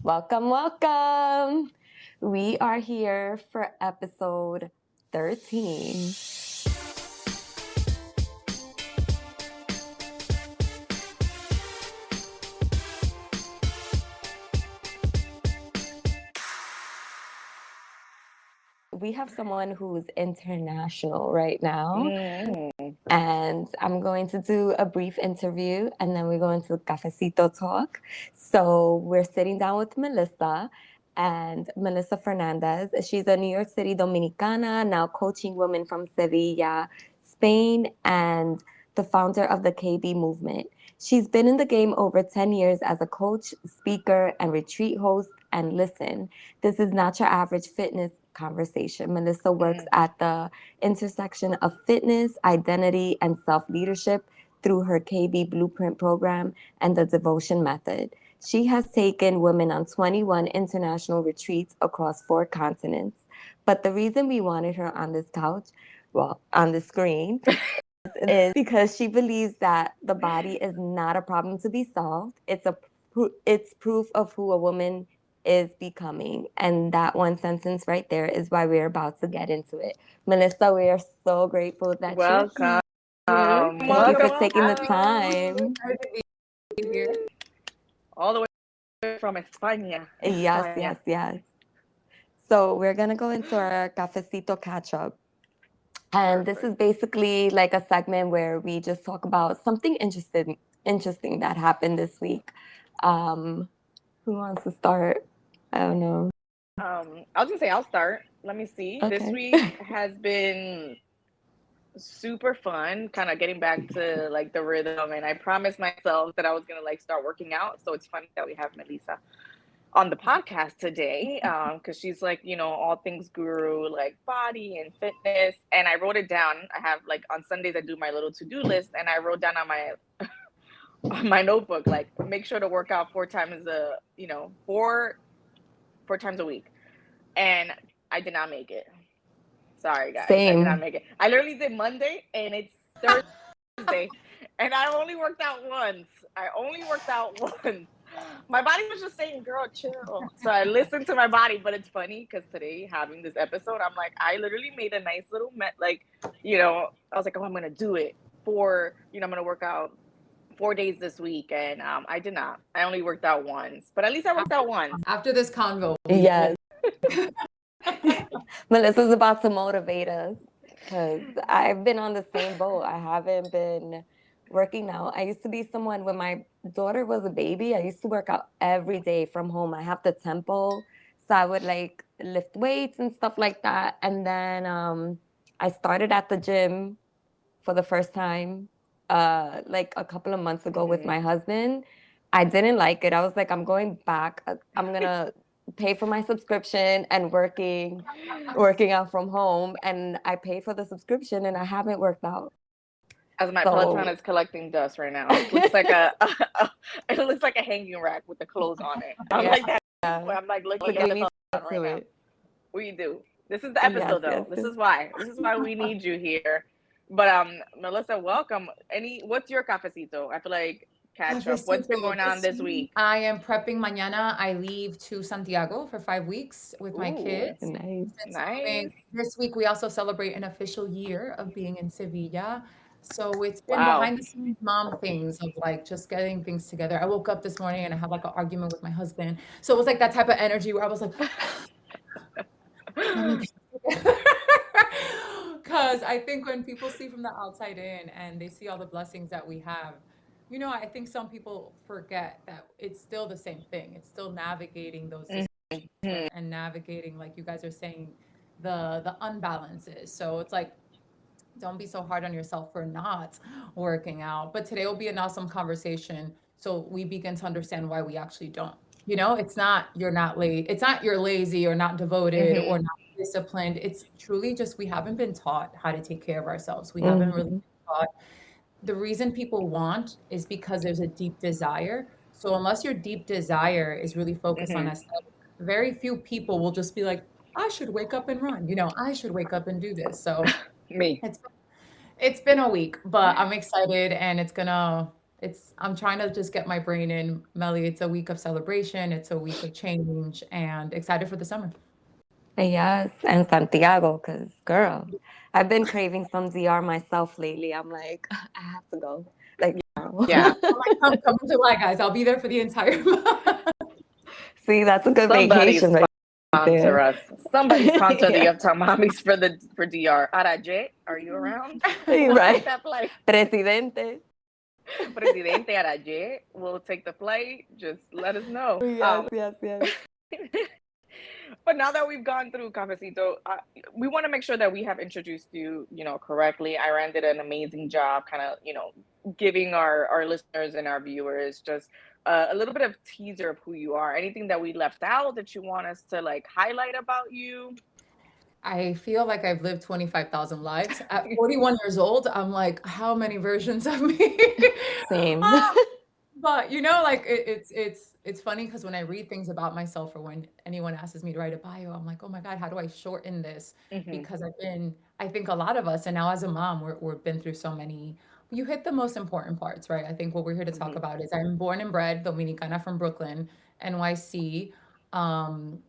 Welcome, welcome. We are here for episode 13. We have someone who's international right now, and I'm going to do a brief interview, and then we're going to cafecito talk. So we're sitting down with Melissa, and Melissa Fernandez. She's a New York City Dominicana, now coaching women from Sevilla, Spain, and the founder of the KB movement. She's been in the game over 10 years as a coach, speaker, and retreat host. And listen, this is not your average fitness conversation. Melissa works at the intersection of fitness, identity, and self-leadership through her KB Blueprint program and the Devotion Method. She has taken women on 21 international retreats across 4 continents. But the reason we wanted her on this couch, well, on the screen, is because she believes that the body is not a problem to be solved. It's proof of who a woman is becoming. And that one sentence right there is why we're about to get into it. Melissa, we are so grateful that you're here. Thank you for taking the time. All the way from España. Yes. So we're going to go into our cafecito catch-up. And this is basically like a segment where we just talk about something interesting that happened this week. Who wants to start? I don't know. I was gonna say I'll start. Let me see. Okay. This week has been super fun, kind of getting back to like the rhythm, and I promised myself that I was gonna like start working out. So it's funny that we have Melissa on the podcast today, because she's like, all things guru, like body and fitness. And I wrote it down. I have like on Sundays I do my little to-do list, and I wrote down on my notebook, like, make sure to work out 4 times a week. And I did not make it. Sorry, guys. Same. I did not make it. I literally did Monday, and it's Thursday, and I only worked out once. My body was just saying, girl, chill. So I listened to my body, but it's funny because today, having this episode, I'm like, I literally made a nice little I was like, oh, I'm going to do it I'm going to work out 4 days this week, and I did not. I only worked out once, but at least I worked out once. After this convo. Yes. Melissa's about to motivate us because I've been on the same boat. I haven't been working out. I used to be someone when my daughter was a baby, I used to work out every day from home. I have the tempo, so I would like lift weights and stuff like that. And then I started at the gym for the first time like a couple of months ago with my husband. I didn't like it. I was like, I'm going back. I'm gonna pay for my subscription and working out from home. And I paid for the subscription and I haven't worked out. As my Peloton is collecting dust right now. It looks like it looks like a hanging rack with the clothes on it. I'm like that. I'm like looking at the Peloton right now. We do. This is the episode though. This is why we need you here. But Melissa, welcome. What's your cafecito? I feel like catch up. What's been going on this week? I am prepping mañana. I leave to Santiago for 5 weeks with my kids. Nice. This week we also celebrate an official year of being in Sevilla. So it's been behind the scenes mom things of like just getting things together. I woke up this morning and I had like an argument with my husband. So it was like that type of energy where I was like, because I think when people see from the outside in and they see all the blessings that we have, I think some people forget that it's still the same thing. It's still navigating those and navigating, like you guys are saying, the unbalances. So it's like, don't be so hard on yourself for not working out. But today will be an awesome conversation. So we begin to understand why we actually don't. It's not you're lazy or not devoted or not disciplined. It's truly just we haven't been taught how to take care of ourselves. We haven't really been taught. The reason people want is because there's a deep desire. So unless your deep desire is really focused on aesthetic, very few people will just be like, I should wake up and run. I should wake up and do this. So me. It's been a week, but I'm excited, and it's I'm trying to just get my brain in, Melly. It's a week of celebration, it's a week of change, and excited for the summer. Yes, and Santiago, because girl, I've been craving some ZR myself lately. I'm like, I have to go. Like, Yeah. Come in July, guys. I'll be there for the entire month. see, that's a good Somebody vacation right sponsor there. us. Somebody sponsor the Yeah, Uptown Mommies for DR. Araje, are you around? We'll right. take that flight. Presidente. Presidente Araje, we'll take the flight. Just let us know. Yes, yes, yes. But now that we've gone through Cafecito, we want to make sure that we have introduced you, correctly. Iran did an amazing job, kind of, giving our listeners and our viewers just a little bit of teaser of who you are. Anything that we left out that you want us to like highlight about you? I feel like I've lived 25,000 lives. At 41 years old, I'm like, how many versions of me? Same. But like it's funny because when I read things about myself or when anyone asks me to write a bio, I'm like, oh my God, how do I shorten this? Because I think a lot of us, and now as a mom, we've been through so many. You hit the most important parts, right? I think what we're here to talk about is I'm born and bred Dominicana from Brooklyn, NYC. Um,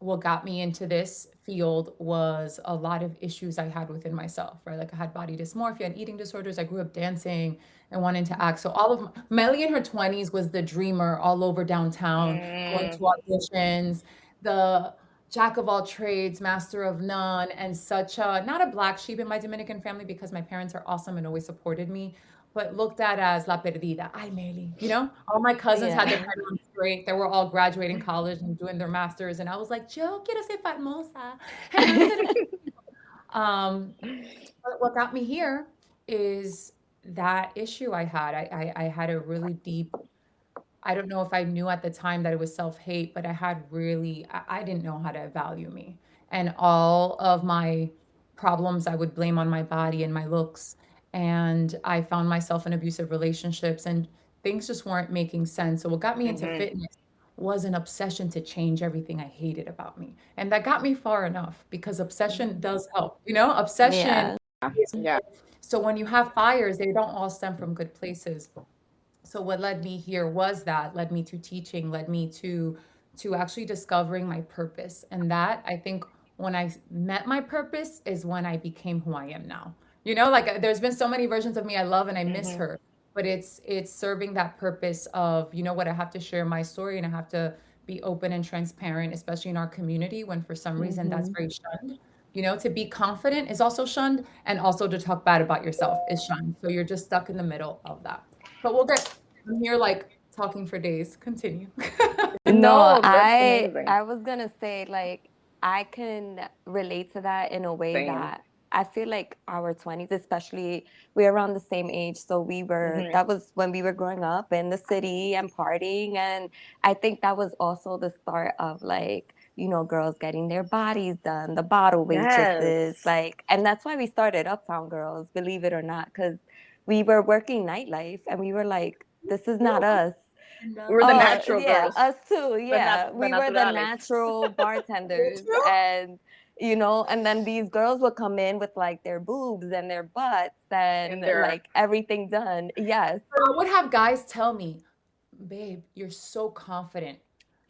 what got me into this field was a lot of issues I had within myself, right? Like I had body dysmorphia and eating disorders. I grew up dancing and wanting to act. So all of Melly in her 20s was the dreamer all over downtown, going to auditions, the jack of all trades, master of none, and such a not a black sheep in my Dominican family because my parents are awesome and always supported me, but looked at as la perdida. Ay, Meli, all my cousins had their Yeah. head on straight. They were all graduating college and doing their masters, and I was like, yo quiero ser famosa. But what got me here is that issue I had. I had a really deep, I don't know if I knew at the time that it was self-hate, but I didn't know how to value me. And all of my problems I would blame on my body and my looks. And I found myself in abusive relationships and things just weren't making sense. So what got me into fitness was an obsession to change everything I hated about me. And that got me far enough because obsession does help. Obsession. Yeah. Yeah. So when you have fires, they don't all stem from good places. So what led me here was that led me to teaching, led me to actually discovering my purpose. And that I think when I met my purpose is when I became who I am now. Like there's been so many versions of me I love and I miss her, but it's serving that purpose of, what, I have to share my story and I have to be open and transparent, especially in our community when for some reason that's very shunned. To be confident is also shunned, and also to talk bad about yourself is shunned. So you're just stuck in the middle of that. But I'm here like talking for days. Continue. No, No, that's amazing. I was gonna say, like, I can relate to that in a way Same. that I feel like our 20s, especially, we're around the same age. So that was when we were growing up in the city and partying. And I think that was also the start of, like, girls getting their bodies done, the bottle waitresses, Yes. like, and that's why we started Uptown Girls, believe it or not, because we were working nightlife and we were like, this is not us. We were the natural Yeah, girls. us too. Yeah, The we were the naturales. natural bartenders, and and then these girls would come in with like their boobs and their butts and like everything done. Yes. I would have guys tell me, babe, you're so confident.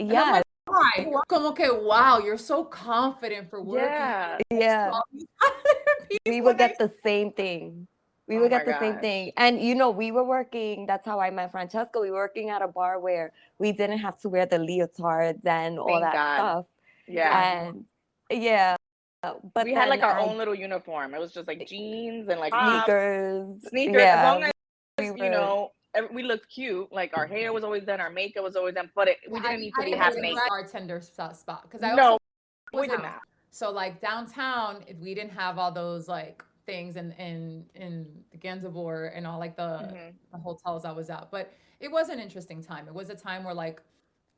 And I'm Yeah. like, why? Como que, wow, you're so confident for working. Yeah. Yeah. We would get the same thing. We would get the same thing. And we were working, that's how I met Francesca. We were working at a bar where we didn't have to wear the leotards and all Thank that God. stuff. Yeah. And yeah. But we had like our own little uniform. It was just like jeans and like sneakers. Sneakers. Yeah. As long as we looked cute. Like our hair was always done, our makeup was always done, but we didn't need to be half naked. Bartender spot because we did not. So like downtown, we didn't have all those like things in the Gansevoort and all like the hotels I was at. But it was an interesting time. It was a time where like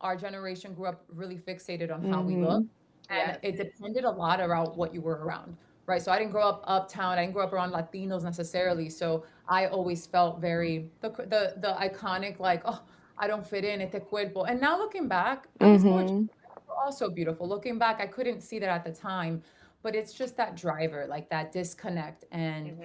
our generation grew up really fixated on how we look. And it depended a lot around what you were around, right? So I didn't grow up uptown. I didn't grow up around Latinos necessarily. So I always felt very the iconic like, oh, I don't fit in, este cuerpo. And now looking back, I was gorgeous. Also beautiful. Looking back, I couldn't see that at the time, but it's just that driver, like that disconnect and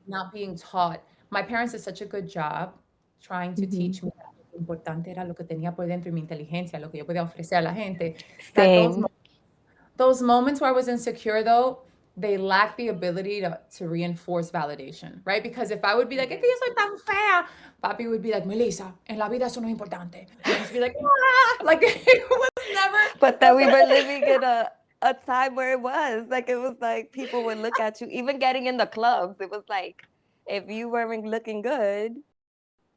not being taught. My parents did such a good job trying to teach me that lo importante era lo que tenía por dentro y mi inteligencia, lo que yo podía ofrecer a la gente. That those moments where I was insecure, though, they lack the ability to reinforce validation, right? Because if I would be like, es que yo soy tan fea, papi would be like, Melissa, en la vida eso no es importante. And I'd just be like, ah! Like, it was never. But then we were living in a time where it was like people would look at you, even getting in the clubs. It was like, if you weren't looking good,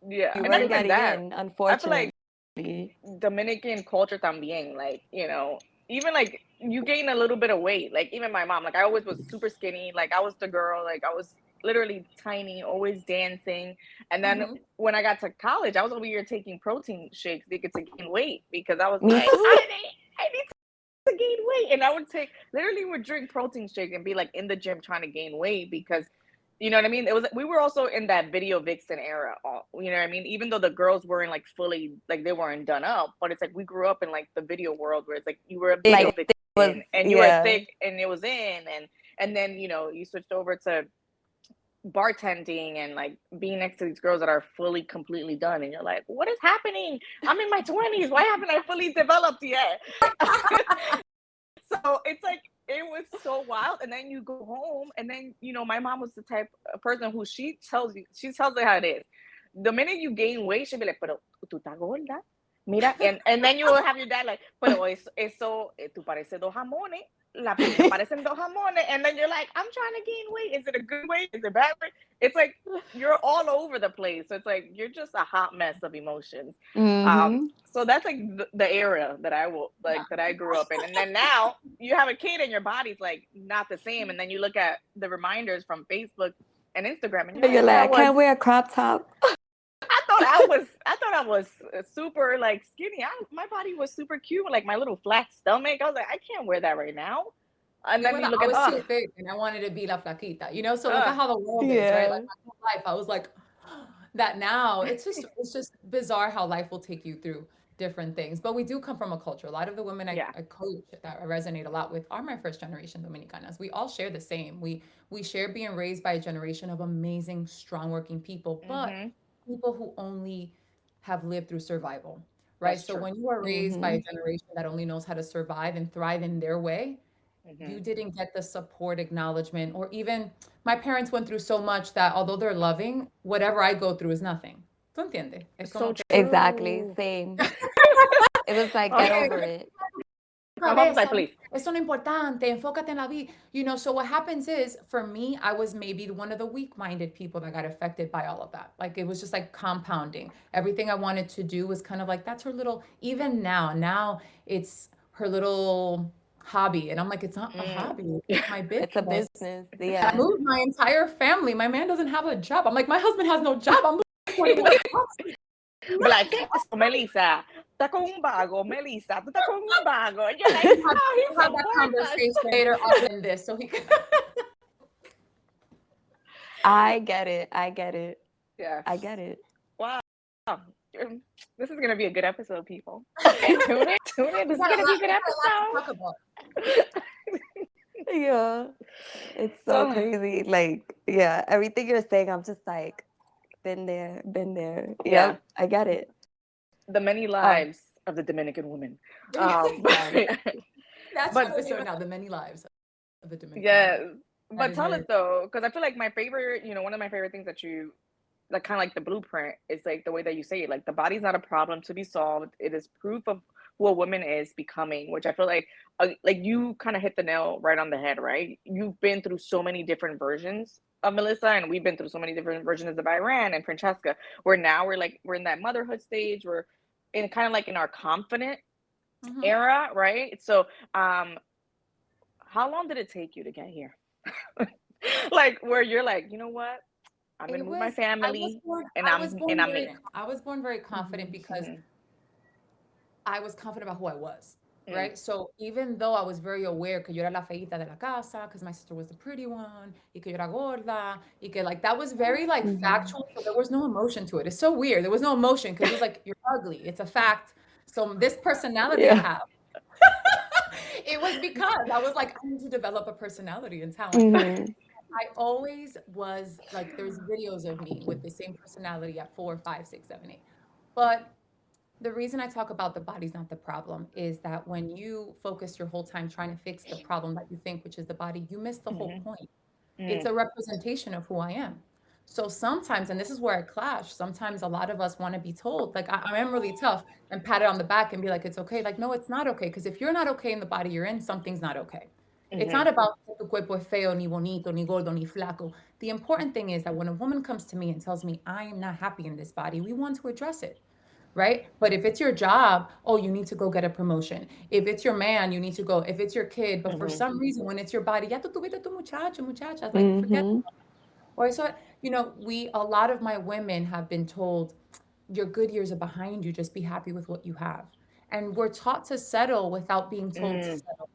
you weren't getting in, unfortunately. I feel like Dominican culture también, like, you know, even like you gain a little bit of weight. Like even my mom, like I always was super skinny. Like I was the girl, like I was literally tiny, always dancing. And then when I got to college, I was over here taking protein shakes to gain weight because I was like, I need to gain weight. And I would drink protein shake and be like in the gym trying to gain weight because, you know what I mean? We were also in that video vixen era, you know what I mean? Even though the girls weren't like fully, like they weren't done up, but it's like we grew up in like the video world where it's like you were a video vixen and you were thick and it was in, and then, you know, you switched over to bartending and like being next to these girls that are fully completely done and you're like, what is happening? I'm in my 20s. Why haven't I fully developed yet? So it's like, it was so wild. And then you go home and then, you know, my mom was the type of person who she tells it how it is. The minute you gain weight, she'll be like, pero tú estás gorda. Mira, and then you will have your dad like, pero eso, tú pareces dos jamones. La piña parecen dos jamones. And then you're like, I'm trying to gain weight. Is it a good weight? Is it bad weight? It's like, you're all over the place. So it's like, you're just a hot mess of emotions. So that's like the era that I grew up in. And then now you have a kid and your body's like not the same. And then you look at the reminders from Facebook and Instagram and you're like, I can't wear a crop top. I thought I was super like skinny. My body was super cute, like my little flat stomach. I was like, I can't wear that right now. And then you look I was too thick and I wanted to be la flaquita, you know? So look at how the world is, right? Like my whole life, I was like that now. It's just bizarre how life will take you through different things. But we do come from a culture. A lot of the women I coach that I resonate a lot with are my first generation Dominicanas. We all share the same. We share being raised by a generation of amazing, strong working people, but people who only have lived through survival, right? So when you are raised by a generation that only knows how to survive and thrive in their way, you didn't get the support, acknowledgement, or even my parents went through so much that although they're loving, whatever I go through is nothing. ¿Tú entiendes? Exactly, same. It was like, get over it. My mom's like, please. Eso no importante, enfócate en la vida. You know, so what happens is, for me, I was maybe one of the weak-minded people that got affected by all of that. Like, it was just like compounding. Everything I wanted to do was kind of like, that's her little, even now it's her little hobby. And I'm like, it's not a hobby, it's my business. It's a business, yeah. I moved my entire family. My man doesn't have a job. I'm like, my husband has no job. I'm like, Melissa, está con un vago, Melissa, tú estás con un vago. And you're like, oh, he'll have that conversation later on in this, so he can. I get it. Yeah. I get it. Wow. This is going to be a good episode, people. Tune in. This is going to be a good episode. Yeah. It's so crazy. Like, yeah, everything you're saying, I'm just like, been there. Yep, I get it. The many lives of the Dominican woman. That's the episode now, the many lives of the Dominican woman. But tell us though, because I feel like my favorite, one of my favorite things that you, like kind of like the blueprint is like the way that you say it, like the body's not a problem to be solved. It is proof of who a woman is becoming, which I feel like you kind of hit the nail right on the head, right? You've been through so many different versions of Melissa, and we've been through so many different versions of Iran and Francesca, where now we're in that motherhood stage, we're in kind of like in our confident era, right? So how long did it take you to get here? Like where you're like, you know what, I'm gonna move my family, I was born very confident because I was confident about who I was. Right. So even though I was very aware que yo era la feita de la casa, because my sister was the pretty one, y que yo era gorda, y que like that was very like factual. So there was no emotion to it. It's so weird. There was no emotion because it's like, you're ugly. It's a fact. So this personality I have, it was because I was like, I need to develop a personality and talent. I always was like, there's videos of me with the same personality at 4, 5, 6, 7, 8. But the reason I talk about the body's not the problem is that when you focus your whole time trying to fix the problem that you think, which is the body, you miss the whole point. It's Mm. a representation of who I am. So sometimes, and this is where I clash, sometimes a lot of us want to be told, like, I am really tough and pat it on the back and be like, it's okay. Like, no, it's not okay. Because if you're not okay in the body you're in, something's not okay. It's not about que tu cuerpo es feo, ni bonito, ni gordo, ni flaco. The important thing is that when a woman comes to me and tells me, I am not happy in this body, we want to address it. Right? But if it's your job, oh, you need to go get a promotion. If it's your man, you need to go. If it's your kid, but for some reason, when it's your body, ya tú tuviste tu muchacho, muchacha, like forget. Or so, a lot of my women have been told, your good years are behind you. Just be happy with what you have. And we're taught to settle without being told to settle.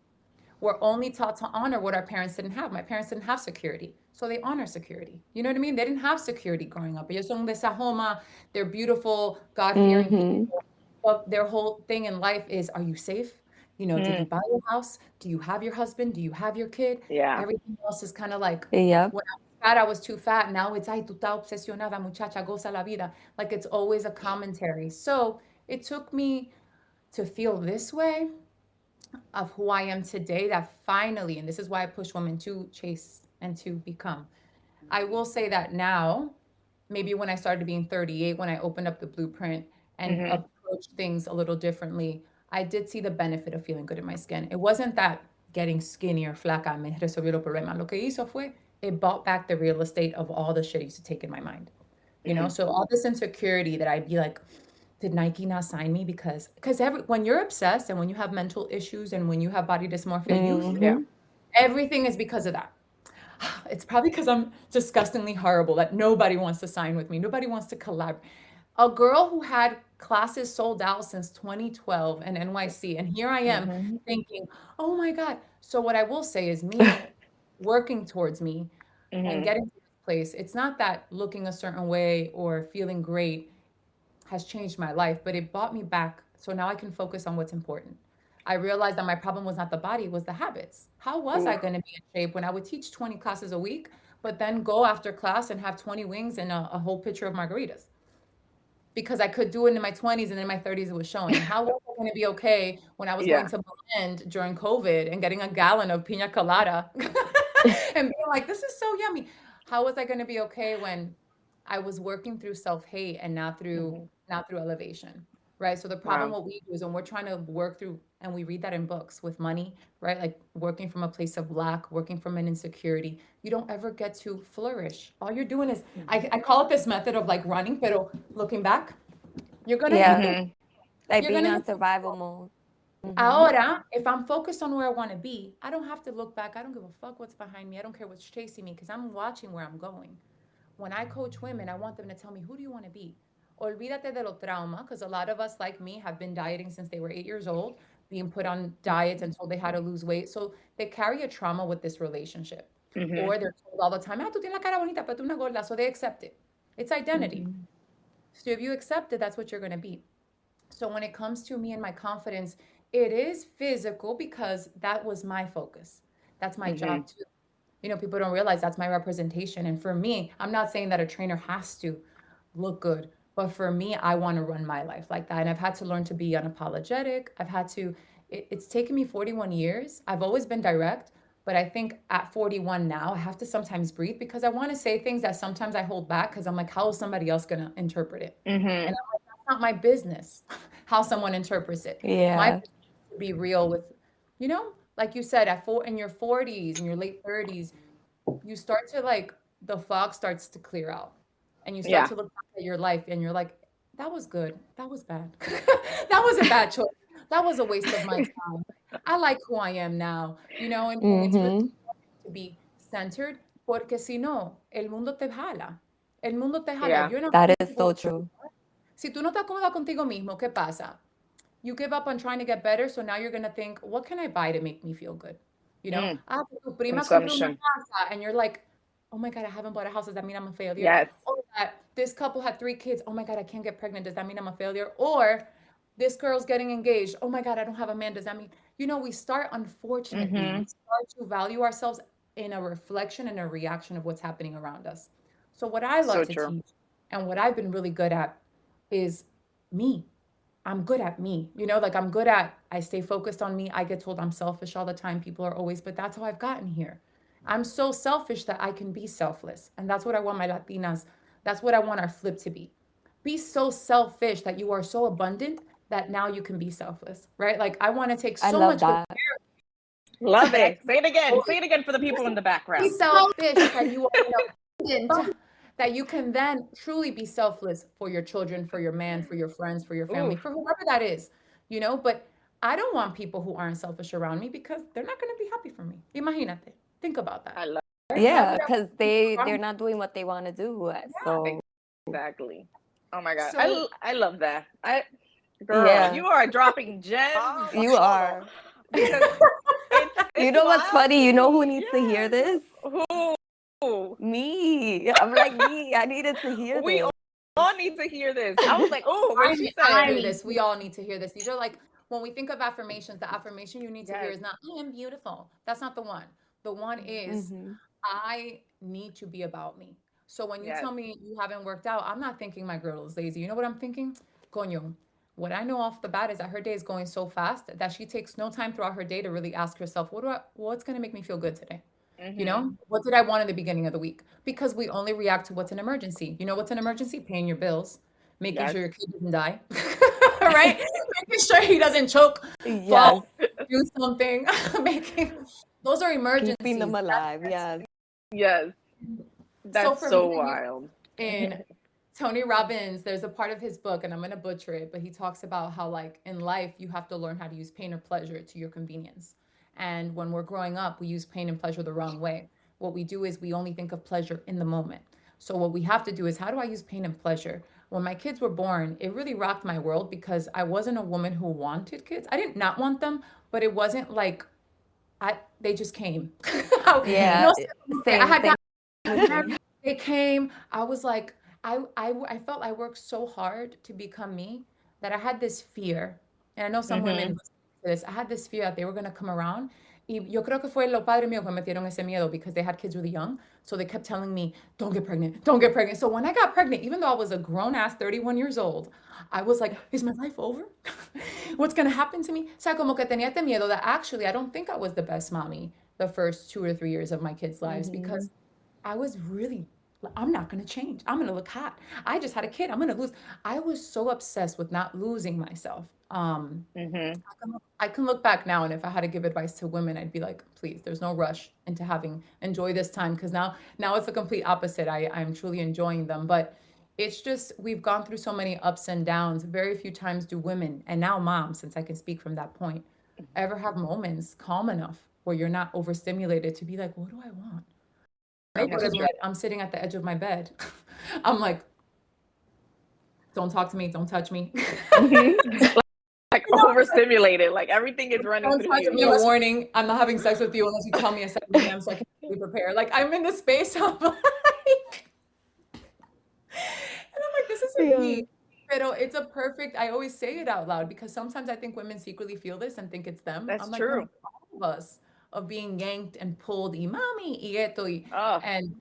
We're only taught to honor what our parents didn't have. My parents didn't have security, so they honor security. You know what I mean? They didn't have security growing up. Ellos son de Sahoma. They're beautiful, God-fearing people. But their whole thing in life is, are you safe? Did you buy your house? Do you have your husband? Do you have your kid? Yeah. Everything else is kind of like, Yep. when I was fat, I was too fat. Now it's, ay, tú estás obsesionada, muchacha, goza la vida. Like, it's always a commentary. So it took me to feel this way of who I am today that finally, and this is why I push women to chase and to become. I will say that now, maybe when I started being 38, when I opened up the blueprint and approached things a little differently, I did see the benefit of feeling good in my skin. It wasn't that getting skinny or flaca me resolvió el problema. Lo que hizo fue, it bought back the real estate of all the shit I used to take in my mind. So all this insecurity that I'd be like, did Nike not sign me? Because when you're obsessed and when you have mental issues and when you have body dysmorphia, everything is because of that. It's probably because I'm disgustingly horrible that nobody wants to sign with me. Nobody wants to collaborate. A girl who had classes sold out since 2012 in NYC, and here I am thinking, oh my God. So what I will say is me working towards me and getting to this place, it's not that looking a certain way or feeling great has changed my life, but it brought me back. So now I can focus on what's important. I realized that my problem was not the body, it was the habits. How was I going to be in shape when I would teach 20 classes a week, but then go after class and have 20 wings and a whole pitcher of margaritas? Because I could do it in my 20s and in my 30s, it was showing. How was I going to be okay when I was going to Blend during COVID and getting a gallon of pina colada and being like, this is so yummy? How was I going to be okay when I was working through self-hate and not through elevation, right? So the problem, what we do is when we're trying to work through, and we read that in books with money, right? Like working from a place of lack, working from an insecurity, you don't ever get to flourish. All you're doing is, I call it this method of like running, pero looking back, you're gonna hit like being on survival mode. Ahora, if I'm focused on where I want to be, I don't have to look back. I don't give a fuck what's behind me. I don't care what's chasing me because I'm watching where I'm going. When I coach women, I want them to tell me, who do you want to be? Olvídate de lo trauma, because a lot of us, like me, have been dieting since they were 8 years old, being put on diets and told they had to lose weight. So they carry a trauma with this relationship. Or they're told all the time, tú tienes la cara bonita, pero tú una gorda. So they accept it. It's identity. So if you accept it, that's what you're going to be. So when it comes to me and my confidence, it is physical because that was my focus. That's my job too. People don't realize that's my representation. And for me, I'm not saying that a trainer has to look good, but for me, I want to run my life like that. And I've had to learn to be unapologetic. It's taken me 41 years. I've always been direct, but I think at 41 now, I have to sometimes breathe because I want to say things that sometimes I hold back because I'm like, how is somebody else going to interpret it? And I'm like, that's not my business, how someone interprets it. My business is to be real with, like you said, in your 40s, in your late 30s, you start to the fog starts to clear out and you start to look back at your life and you're like, that was good. That was bad. That was a bad choice. That was a waste of my time. I like who I am now, and it's really important to be centered porque si no, el mundo te jala. El mundo te jala. You're not that is so true. Si tú no estás cómoda contigo mismo, ¿qué pasa? You give up on trying to get better, so now you're going to think, what can I buy to make me feel good? Tu prima compró una casa, and you're like, oh my God, I haven't bought a house. Does that mean I'm a failure? Yes. Or that this couple had 3 kids. Oh my God, I can't get pregnant. Does that mean I'm a failure? Or this girl's getting engaged. Oh my God, I don't have a man. Does that mean, we start, unfortunately, we start to value ourselves in a reflection and a reaction of what's happening around us. So what I love So to true. teach and what I've been really good at is me. I'm good at me. Like I'm good at, I stay focused on me. I get told I'm selfish all the time. People are always, but that's how I've gotten here. I'm so selfish that I can be selfless. And that's what I want my Latinas, that's what I want our flip to be. Be so selfish that you are so abundant that now you can be selfless, right? Like I want to take I so love much good that. Love that I it. Say it again. can Say it again for the people in the be background. selfish that you are abundant, that you can then truly be selfless for your children, for your man, for your friends, for your family, Ooh, for whoever that is, But I don't want people who aren't selfish around me because they're not going to be happy for me. Imagínate. Think about that. I love Right? Why Yeah, would I because want people around they're me? not doing what they want to do. Yeah. So exactly. Oh my God. So I love that. Girl, yeah, you are dropping gems you are. because You it's know what's wild funny? to You know who me. needs to hear Yes. this? Who? Me. I'm like me. I needed to hear We this. all need to hear this. I was like, oh, when she I said, hear this. We all need to hear this. These are like when we think of affirmations, the affirmation you need to hear yes, is not I am beautiful. That's not the one. The one is Hmm. I need to be about me. So when you yes. tell me you haven't worked out, I'm not thinking my girl is lazy. You know what I'm thinking? Coño. What I know off the bat is that her day is going so fast that she takes no time throughout her day to really ask herself, what's going to make me feel good today? Mm-hmm. What did I want in the beginning of the week? Because we only react to what's an emergency. You know what's an emergency? Paying your bills, making Yes. sure your kid doesn't die, right? Making sure he doesn't choke, Yes. fall, do something, making those are Keeping them emergencies. alive. Yes. Yes. So That's for so me, wild. in Tony Robbins, there's a part of his book, and I'm going to butcher it, but he talks about how, like, in life, you have to learn how to use pain or pleasure to your convenience. And when we're growing up, we use pain and pleasure the wrong way. What we do is we only think of pleasure in the moment. So, what we have to do is, how do I use pain and pleasure? When my kids were born, it really rocked my world because I wasn't a woman who wanted kids. I didn't not want them, but it wasn't like they just came. Yeah. No, I Same had thing not with me. they came. I was like, I felt I worked so hard to become me that I had this fear. And I know some women Mm-hmm. listen to this. I had this fear that they were going to come around. Y yo creo que fue los padres míos que me metieron ese miedo because they had kids really young. So they kept telling me, don't get pregnant, don't get pregnant. So when I got pregnant, even though I was a grown ass 31 years old, I was like, is my life over? What's going to happen to me? O sea, como que tenía este miedo that actually I don't think I was the best mommy the first 2 or 3 years of my kids' lives Hmm. because I was really, I'm not going to change. I'm going to look hot. I just had a kid. I'm going to lose. I was so obsessed with not losing myself. Mm-hmm. I can look back now, and if I had to give advice to women, I'd be like, please, there's no rush into enjoy this time because now it's the complete opposite. I'm truly enjoying them, but it's just we've gone through so many ups and downs. Very few times do women, and now moms, since I can speak from that point, ever have moments calm enough where you're not overstimulated to be like, what do I want? I go to That's true. bed. I'm sitting at the edge of my bed. I'm like, don't talk to me. Don't touch me. Mm-hmm. Like overstimulated. Like everything is running Don't through try to give you. me a warning. I'm not having sex with you unless you tell me at 7 a.m. so I can be prepared. Like I'm in this space. I'm like, and I'm like, this isn't Yeah. me. But it's a perfect. I always say it out loud because sometimes I think women secretly feel this and think it's them. That's I'm like, no, true. it's all of us of being yanked and pulled. Y mami, y esto, Oh, and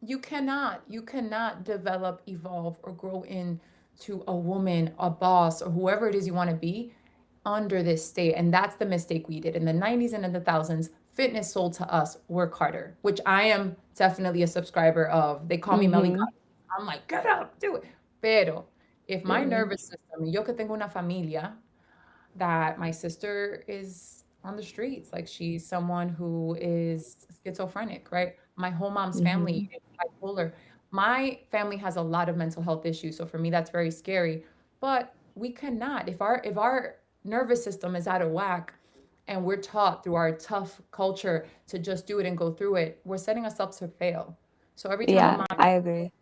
you cannot develop, evolve, or grow into a woman, a boss, or whoever it is you want to be under this state. And that's the mistake we did in the 90s and in the thousands. Fitness sold to us work harder, which I am definitely a subscriber of. They call me Melly. Hmm. I'm like, get up, do it. Pero if my Yeah. nervous system, yo que tengo una familia, that my sister is on the streets. Like she's someone who is schizophrenic, right? My whole mom's Hmm. family is bipolar. My family has a lot of mental health issues. So for me, that's very scary. But we cannot, if our nervous system is out of whack and we're taught through our tough culture to just do it and go through it, we're setting us up to fail. So every time a Yeah, mom I agree.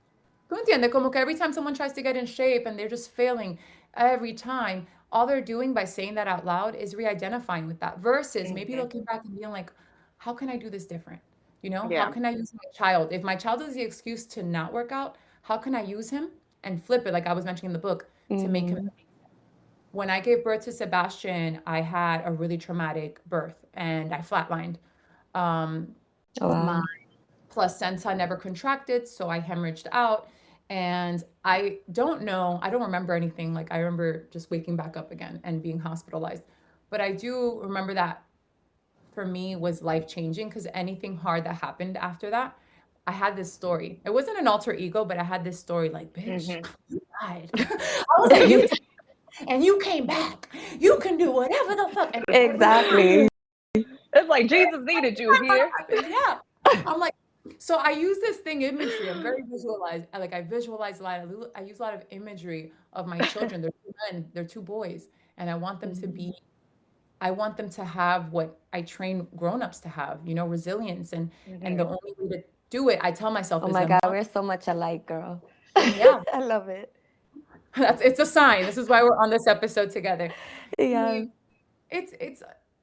¿Tú entiendes? Como que every time someone tries to get in shape and they're just failing every time, all they're doing by saying that out loud is re-identifying with that versus maybe hmm, looking back and being like, how can I do this different? How yeah. can I use my child? If my child is the excuse to not work out, how can I use him and flip it, like I was mentioning in the book, to make him. Hmm. When I gave birth to Sebastian, I had a really traumatic birth and I flatlined. Um, Oh, My wow. placenta never contracted, so I hemorrhaged out. And I don't know, I don't remember anything. Like, I remember just waking back up again and being hospitalized. But I do remember that for me was life changing because anything hard that happened after that, I had this story. It wasn't an alter ego, but I had this story like, bitch, Mm-hmm. you died. I was like, you died and you came back. You can do whatever the fuck. And Exactly. It's like Jesus needed you here. yeah. I'm like, so I use this thing imagery. I'm very visualized. I visualize a lot. I use a lot of imagery of my children. They're two men, they're two boys. And I want them to Mhm. be, I want them to have what I train grown-ups to have, resilience. And the Mm-hmm. only way to do it, I tell myself, Oh is my the God, mom. we're so much alike, girl. Yeah, I love it. it's a sign. This is why we're on this episode together. Yes. We it's it's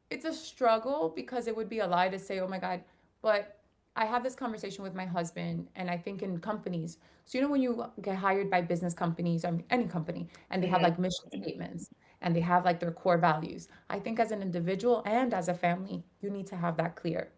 it's a struggle because it would be a lie to say, "Oh my God," but I have this conversation with my husband, and I think in companies. So when you get hired by business companies or any company, and they have like mission statements and they have like their core values. I think as an individual and as a family, you need to have that clear.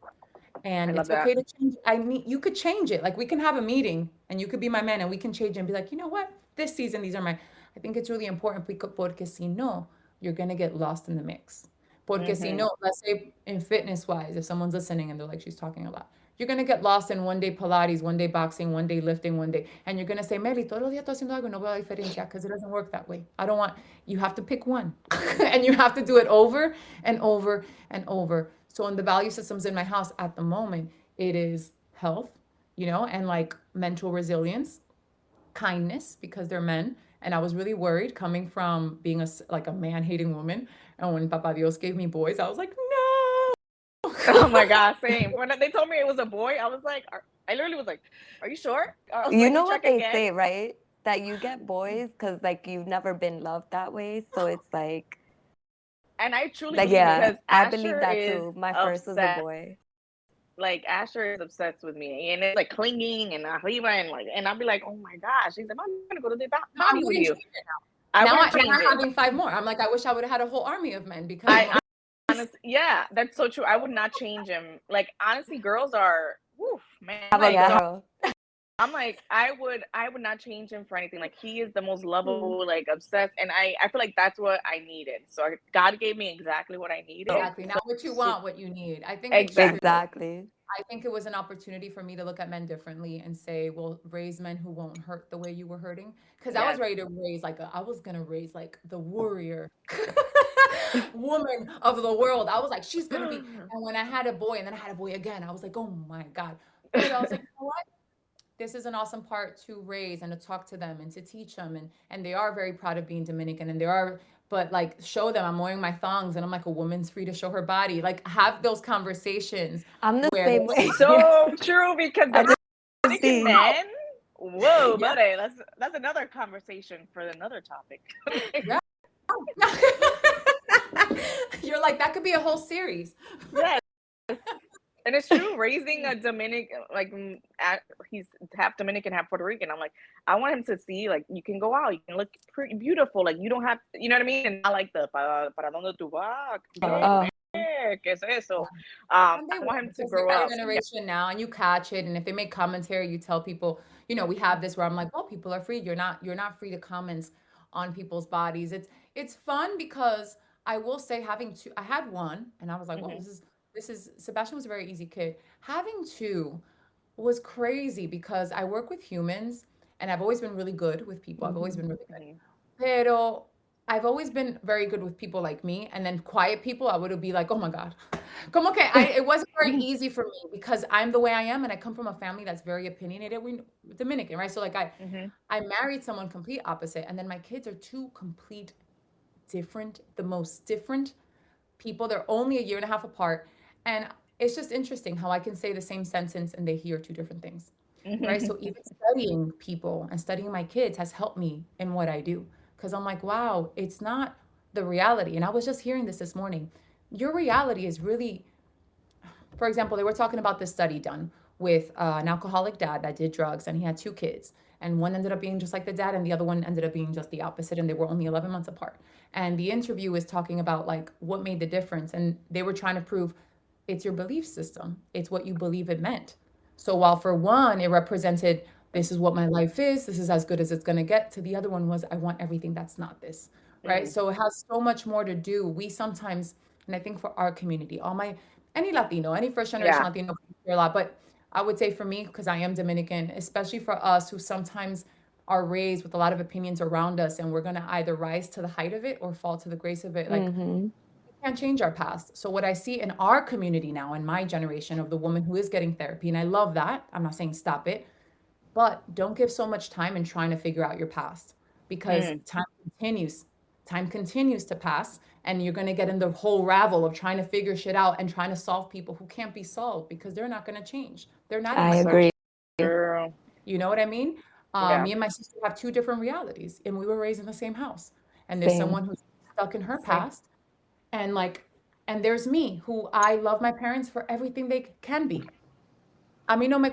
I And love it's that. okay to change. You could change it. Like, we can have a meeting and you could be my man and we can change it and be like, you know what? This season, these are my, I think it's really important porque si no, you're going to get lost in the mix. Porque si Mm-hmm. no, let's say in fitness wise, if someone's listening and they're like, she's talking a lot, you're going to get lost in one day Pilates, one day boxing, one day lifting, one day. And you're going to say, Meli, todos los días estoy haciendo algo, no veo la diferencia, because it doesn't work that way. I don't want, you have to pick one and you have to do it over and over and over. So in the value systems in my house at the moment, it is health, and like mental resilience, kindness, because they're men. And I was really worried coming from being like a man hating woman. And when Papa Dios gave me boys, I was like, Oh no. my God, same. When they told me it was a boy, I was like, I literally was like, "Are you sure?" I was You like, know check what they again. say, right? That you get boys because like you've never been loved that way. So it's And I truly like believe it yeah, because I believe Asher that is too. My first was a obsessed. boy. Like Asher is obsessed with me, and it's like clinging and arriba, and like, and I'll be like, "Oh my gosh!" He's like, "I'm gonna go to the No, I potty with wouldn't you." change it I now. wouldn't Now change I'm it. having five more. I'm like, I wish I would have had a whole army of men because I'm I like, honestly, yeah, that's so true. I would not change him. Like honestly, girls are, woof, man. Have a so girl. I'm like, I would not change him for anything. Like he is the most lovable, like obsessed, and I feel like that's what I needed. So God gave me exactly what I needed. exactly So, not what you so want, what you need. I think it's true. exactly. Exactly. I think it was an opportunity for me to look at men differently and say, well, raise men who won't hurt the way you were hurting. Because I was Yes. ready to raise I was gonna raise like the warrior woman of the world. I was like, she's gonna be. And when I had a boy, and then I had a boy again, I was like, oh my God. But I was like, you know what? This is an awesome part to raise and to talk to them and to teach them. And they are very proud of being Dominican, and they are, but like, show them I'm wearing my thongs and I'm like, a woman's free to show her body. Like, have those conversations I'm the where same way. So true because I just Dominican see. men. Whoa, yeah. buddy, that's another conversation for another topic. Yeah. You're like, that could be a whole series. Yes, and it's true. Raising a Dominican, he's half Dominican, half Puerto Rican. I'm like, I want him to see, like, you can go out, you can look pretty beautiful. Like, you don't have, you know what I mean? And I like the para dónde tú vas, Oh, ¿qué es eso? And they I want will, him to because you grow got a up. generation now and you catch it. And if they make commentary, you tell people, we have this where I'm like, well, people are free. You're not free to comment on people's bodies. It's fun because I will say, having two, I had one and I was like, well, Hmm. this is Sebastian was a very easy kid. Having two was crazy because I work with humans and I've always been really good with people. I've always mhm. been really good. Hmm. Pero I've always been very good with people like me, and then quiet people, I would be like, oh my God. Como que it wasn't very easy for me because I'm the way I am, and I come from a family that's very opinionated. We Dominican, right? So like Hmm. I married someone complete opposite, and then my kids are two complete different, the most different people. They're only a year and a half apart, and it's just interesting how I can say the same sentence and they hear two different things, right? So even studying people and studying my kids has helped me in what I do because I'm like, wow, it's not the reality. And I was just hearing this morning. Your reality is really, for example, they were talking about this study done with an alcoholic dad that did drugs and he had two kids. And one ended up being just like the dad, and the other one ended up being just the opposite. And they were only 11 months apart. And the interview was talking about like what made the difference. And they were trying to prove it's your belief system. It's what you believe it meant. So while for one, it represented this is what my life is, this is as good as it's going to get, to the other one was I want everything that's not this, right? So it has so much more to do. We sometimes, and I think for our community, any Latino, any first generation Yeah. Latino, a lot, but I would say for me, because I am Dominican, especially for us who sometimes are raised with a lot of opinions around us, and we're going to either rise to the height of it or fall to the grace of it. Like, Mm-hmm. can't change our past. So what I see in our community now, in my generation of the woman who is getting therapy, and I love that. I'm not saying stop it, but don't give so much time in trying to figure out your past, because time continues to pass, and you're going to get in the whole ravel of trying to figure shit out and trying to solve people who can't be solved because they're not going to change. They're not in I my So agree. true. You know what I mean? Yeah. Me and my sister have two different realities, and we were raised in the same house. And there's Same. someone who's stuck in her Same. past, and like, and there's me who I love my parents for everything they can be. A mí no me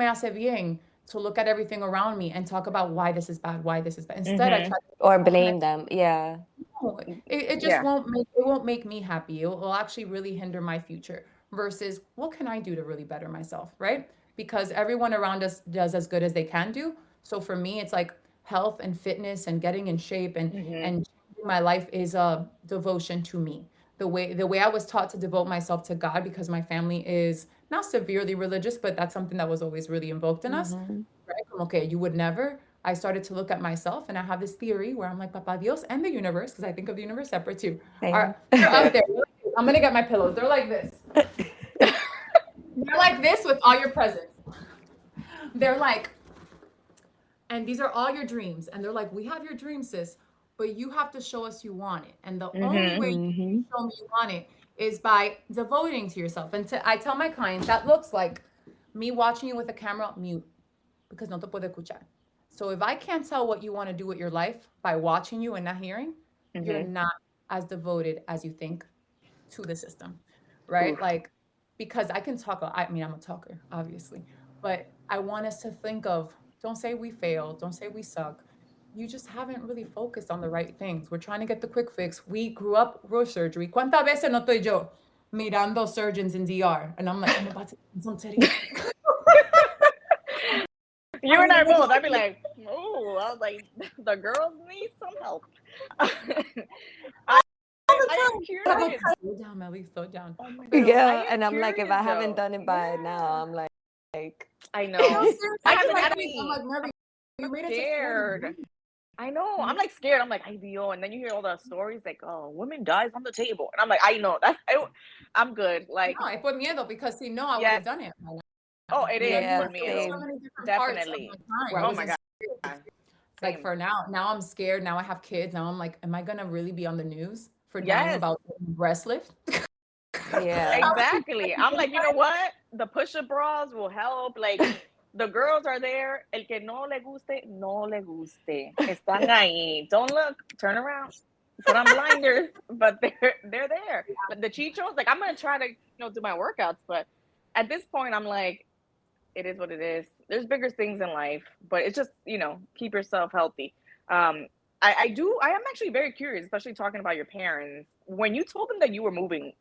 hace bien to look at everything around me and talk about why this is bad, why this is bad. Instead, I try to, Or how can I blame them. Yeah. no, it just Yeah. won't make me happy. It will actually really hinder my future versus what can I do to really better myself, right? Because everyone around us does as good as they can do. So for me, it's like health and fitness and getting in shape and changing my life is a devotion to me. The way I was taught to devote myself to God because my family is not severely religious, but that's something that was always really invoked in us, Mm-hmm. right? Como, okay, you would never. I started to look at myself, and I have this theory where I'm like, Papa Dios and the universe, because I think of the universe separate too, Same. they're up there. I'm gonna get my pillows. They're like this. They're like this with all your presents. They're like, and these are all your dreams. And they're like, we have your dreams, sis, but you have to show us you want it. And the only way you Mm-hmm. can show me you want it is by devoting to yourself. And I tell my clients that looks like me watching you with a camera mute because no te puedo escuchar. So if I can't tell what you want to do with your life by watching you and not hearing, you're not as devoted as you think to the system, right? Oof. Like, because I can talk, I mean, I'm a talker, obviously, but I want us to think of, don't say we failed, don't say we suck. You just haven't really focused on the right things. We're trying to get the quick fix. We grew up with surgery. ¿Cuántas veces no estoy yo mirando surgeons in DR? And I'm like, I'm about to do some titties. You and I both. I'd be like, oh, I was like, the girls need some help. I am curious. Slow down, Melly, slow down. Oh my Yeah. God. I am And I'm like, if curious, I haven't though. done it by now, I'm like, I know. No, seriously, I feel like haven't. me. I'm like, Mary, you made it to 40 Scared. minutes. I know. I'm like scared. I'm like, ay Dios. And then you hear all the stories like, oh, women dies on the table. And I'm like, I know. I'm good. Like, No, es por miedo because si no, I would yes. have done it by now. Oh, it is yeah, for me. There were so same. many different parts of Definitely. my time where I Oh was my God. insecure. Like Same. for now I'm scared. Now I have kids. Now I'm like, am I gonna really be on the news for dying Yes. about breast lift? Yeah. Exactly. I'm like, you know what? The push-up bras will help. Like, the girls are there. El que no le guste, no le guste. Están ahí. Don't look. Turn around. Put on blinders. But they're there. But the chichos, like, I'm gonna try to do my workouts. But at this point, I'm like, it is what it is. There's bigger things in life. But it's just keep yourself healthy. I am actually very curious, especially talking about your parents. When you told them that you were moving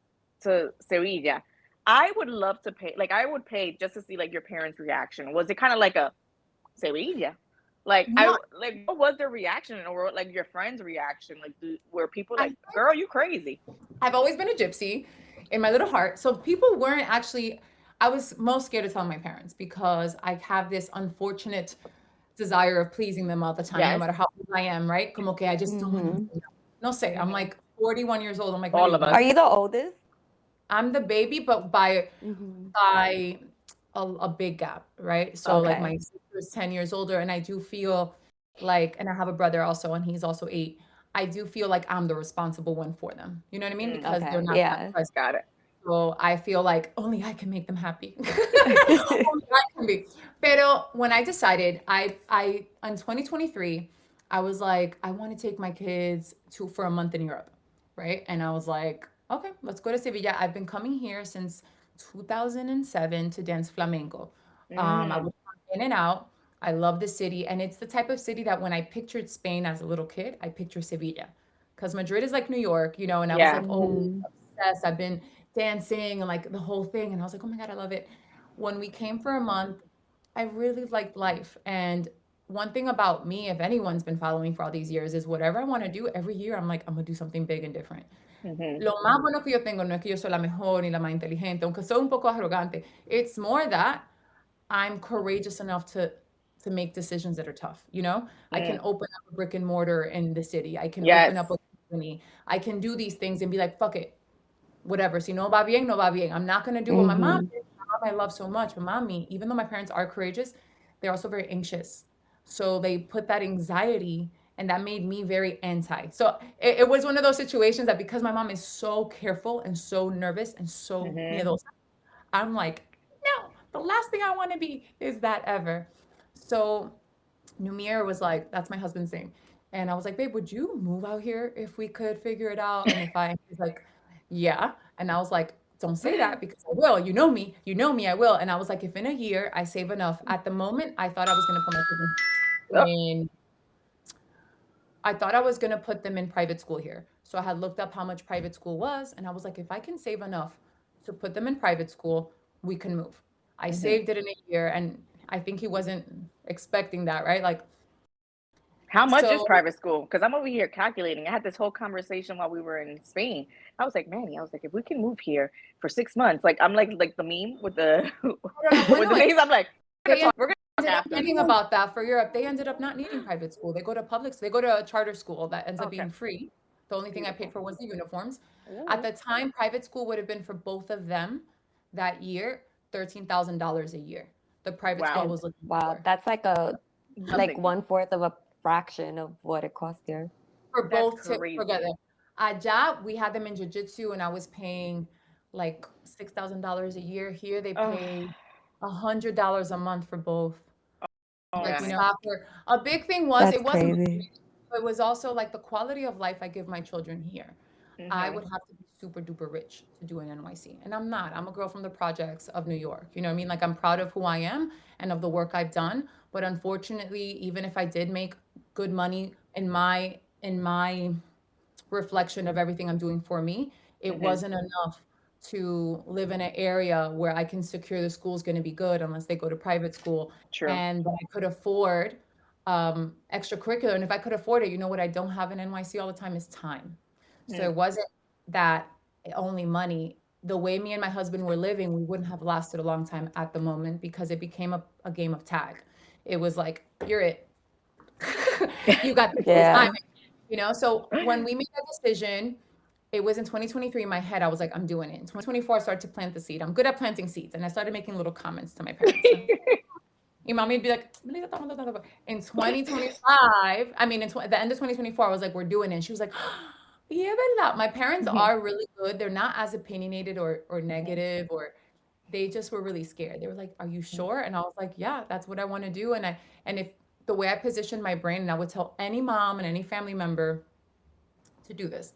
to Sevilla, I would love to pay. Like, I would pay just to see like your parents' reaction. Was it kind of like a Sevilla? Like, No, what was their reaction, or like your friends' reaction? Like, were people I like, "Girl, you crazy"? I've always been a gypsy in my little heart. So people weren't actually, I was most scared to tell my parents because I have this unfortunate desire of pleasing them all the time, no Yes, matter how old I am, right? Como que I just don't want Mm-hmm. to. No say, I'm like 41 years old. I'm like, all Mary, of us. Are you the oldest? I'm the baby, but by Mm-hmm. a big gap, right? So like Okay. my sister's 10 years older, and I do feel like, and I have a brother also, and he's also 8. I do feel like I'm the responsible one for them. You know what I mean? Because they're Okay. not that Yeah. present. Got it. So I feel like only I can make them happy. Only I can be. Pero when I decided, I in 2023, I was like, I want to take my kids for a month in Europe, right? And I was like, okay, let's go to Sevilla. I've been coming here since 2007 to dance flamenco. I would come in and out. I love the city, and it's the type of city that when I pictured Spain as a little kid, I picture Sevilla, because Madrid is like New York, and I was Yeah. like, oh, Mm-hmm. obsessed. I've been dancing and like the whole thing. And I was like, oh my God, I love it. When we came for a month, I really liked life. And one thing about me, if anyone's been following for all these years, is whatever I want to do every year, I'm like, I'm gonna do something big and different. Lo más bueno que yo tengo no es que yo soy la mejor ni la más inteligente, aunque soy un poco arrogante. It's more that I'm courageous enough to make decisions that are tough. You know, I can open up a brick and mortar in the city. I can open up a company. I can do these things and be like, fuck it, whatever. Si no va bien, no va bien. I'm not gonna do what my mom did. My mom I love so much, but mommy, even though my parents are courageous, they're also very anxious. So they put that anxiety, and that made me very anti. So it was one of those situations that because my mom is so careful and so nervous and so miedosa, I'm like, no, the last thing I want to be is that ever. So Numir was like, that's my husband's name. And I was like, babe, would you move out here if we could figure it out? And if he's like, yeah. And I was like, don't say that because I will. You know me, I will. And I was like, if in a year I save enough, at the moment, I thought I was going to put my children in, I thought I was going to put them in private school here. So I had looked up how much private school was. And I was like, if I can save enough to put them in private school, we can move. I saved it in a year. And I think he wasn't expecting that, right? Like, how much is private school? Because I'm over here calculating. I had this whole conversation while we were in Spain. I was like, Manny, I was like, if we can move here for 6 months, like I'm like the meme with the with the things. I'm like, we're gonna talk thinking about that for Europe. They ended up not needing private school. They go to they go to a charter school that ends up being free. The only thing I paid for was the uniforms. At the time, private school would have been for both of them that year, $13,000 a year. The private school was looking for. That's like a like 1/4 of a fraction of what it cost here. For both together. Allá, we had them in jiu-jitsu and I was paying like $6,000 a year. Here they pay $100 a month for both. Like, you know, a big thing was it wasn't crazy. It was also like the quality of life I give my children here. I would have to be super duper rich to do an NYC. And I'm not. I'm a girl from the projects of New York. You know what I mean? Like I'm proud of who I am and of the work I've done. But unfortunately, even if I did make good money in my reflection of everything I'm doing for me, it wasn't enough to live in an area where I can secure the school's going to be good unless they go to private school. And I could afford extracurricular. And if I could afford it, you know what I don't have in NYC all the time is time. So it wasn't that only money. The way me and my husband were living, we wouldn't have lasted a long time at the moment because it became a game of tag. It was like, you're it. You got the time. You know, so when we made that decision, it was in 2023 in my head, I was like, I'm doing it. In 2024, I started to plant the seed. I'm good at planting seeds. And I started making little comments to my parents. Your mommy would be like, in 2025, I mean, at the end of 2024, I was like, we're doing it. And she was like, yeah, my parents are really good. They're not as opinionated or negative, or they just were really scared. They were like, are you sure? And I was like, yeah, that's what I want to do. And if the way I positioned my brain, and I would tell any mom and any family member to do this,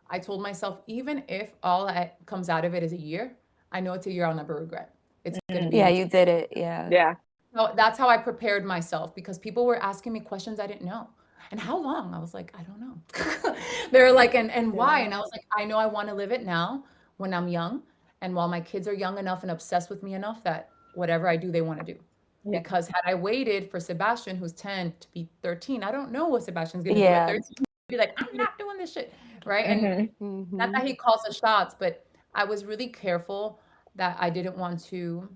I told myself, even if all that comes out of it is a year, I know it's a year I'll never regret. It's going to be. Yeah, you did it. Yeah. So that's how I prepared myself, because people were asking me questions I didn't know. And how long? I was like, I don't know. They were like, and why? And I was like, I know I want to live it now when I'm young. And while my kids are young enough and obsessed with me enough that whatever I do, they want to do. Yeah. Because had I waited for Sebastian, who's 10, to be 13, I don't know what Sebastian's going to do at 13. He'd be like, I'm not doing this shit. Right. And not that he calls the shots, but I was really careful that I didn't want to.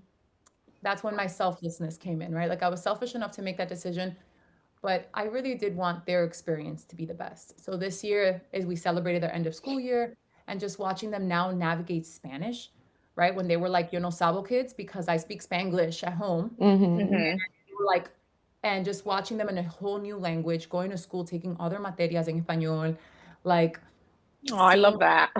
That's when my selflessness came in, right? Like I was selfish enough to make that decision, but I really did want their experience to be the best. So this year, as we celebrated their end of school year, and just watching them now navigate Spanish, right? When they were like, yo no sabo kids, because I speak Spanglish at home. And like, and just watching them in a whole new language, going to school, taking all their materias en español, like. Oh, I love that.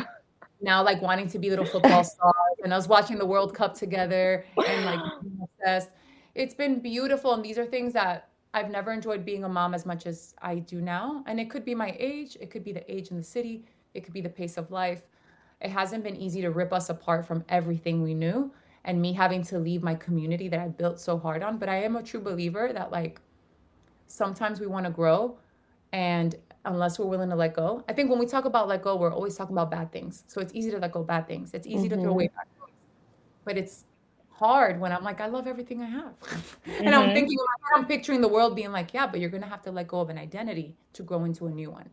Now, like wanting to be little football stars, and us watching the World Cup together, and like obsessed. It's been beautiful, and these are things that I've never enjoyed being a mom as much as I do now. And it could be my age, it could be the age in the city, it could be the pace of life. It hasn't been easy to rip us apart from everything we knew, and me having to leave my community that I built so hard on. But I am a true believer that like sometimes we want to grow, and unless we're willing to let go. I think when we talk about let go, we're always talking about bad things. So it's easy to let go bad things. It's easy to throw away bad toys. But it's hard when I'm like, I love everything I have. And I'm thinking, I'm picturing the world being like, yeah, but you're going to have to let go of an identity to grow into a new one.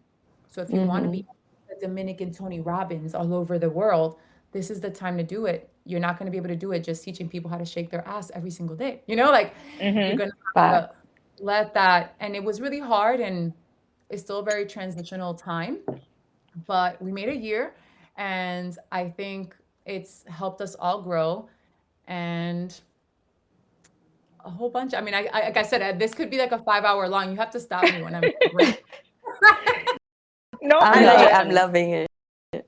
So if you want to be a Dominican Tony Robbins all over the world, this is the time to do it. You're not going to be able to do it just teaching people how to shake their ass every single day. You know, like you're going to have to let that. And it was really hard, and it's still a very transitional time, but we made a year, and I think it's helped us all grow. And a whole bunch. I mean, like I said, this could be like a 5-hour long. You have to stop me when I'm No, I'm loving it.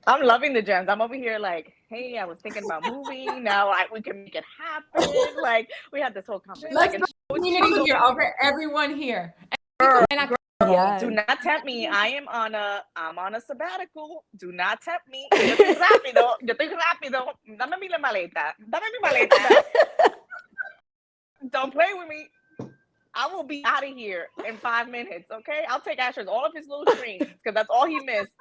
I'm loving the gems. I'm over here like, hey, I was thinking about moving. Now we can make it happen. Like we had this whole conversation. Let's community here. I'll get everyone here. Girl, do not tempt me. I'm on a sabbatical. Do not tempt me. Yo estoy rápido. Dame mi maleta. Don't play with me. I will be out of here in 5 minutes, okay? I'll take Asher's all of his little trains because that's all he missed.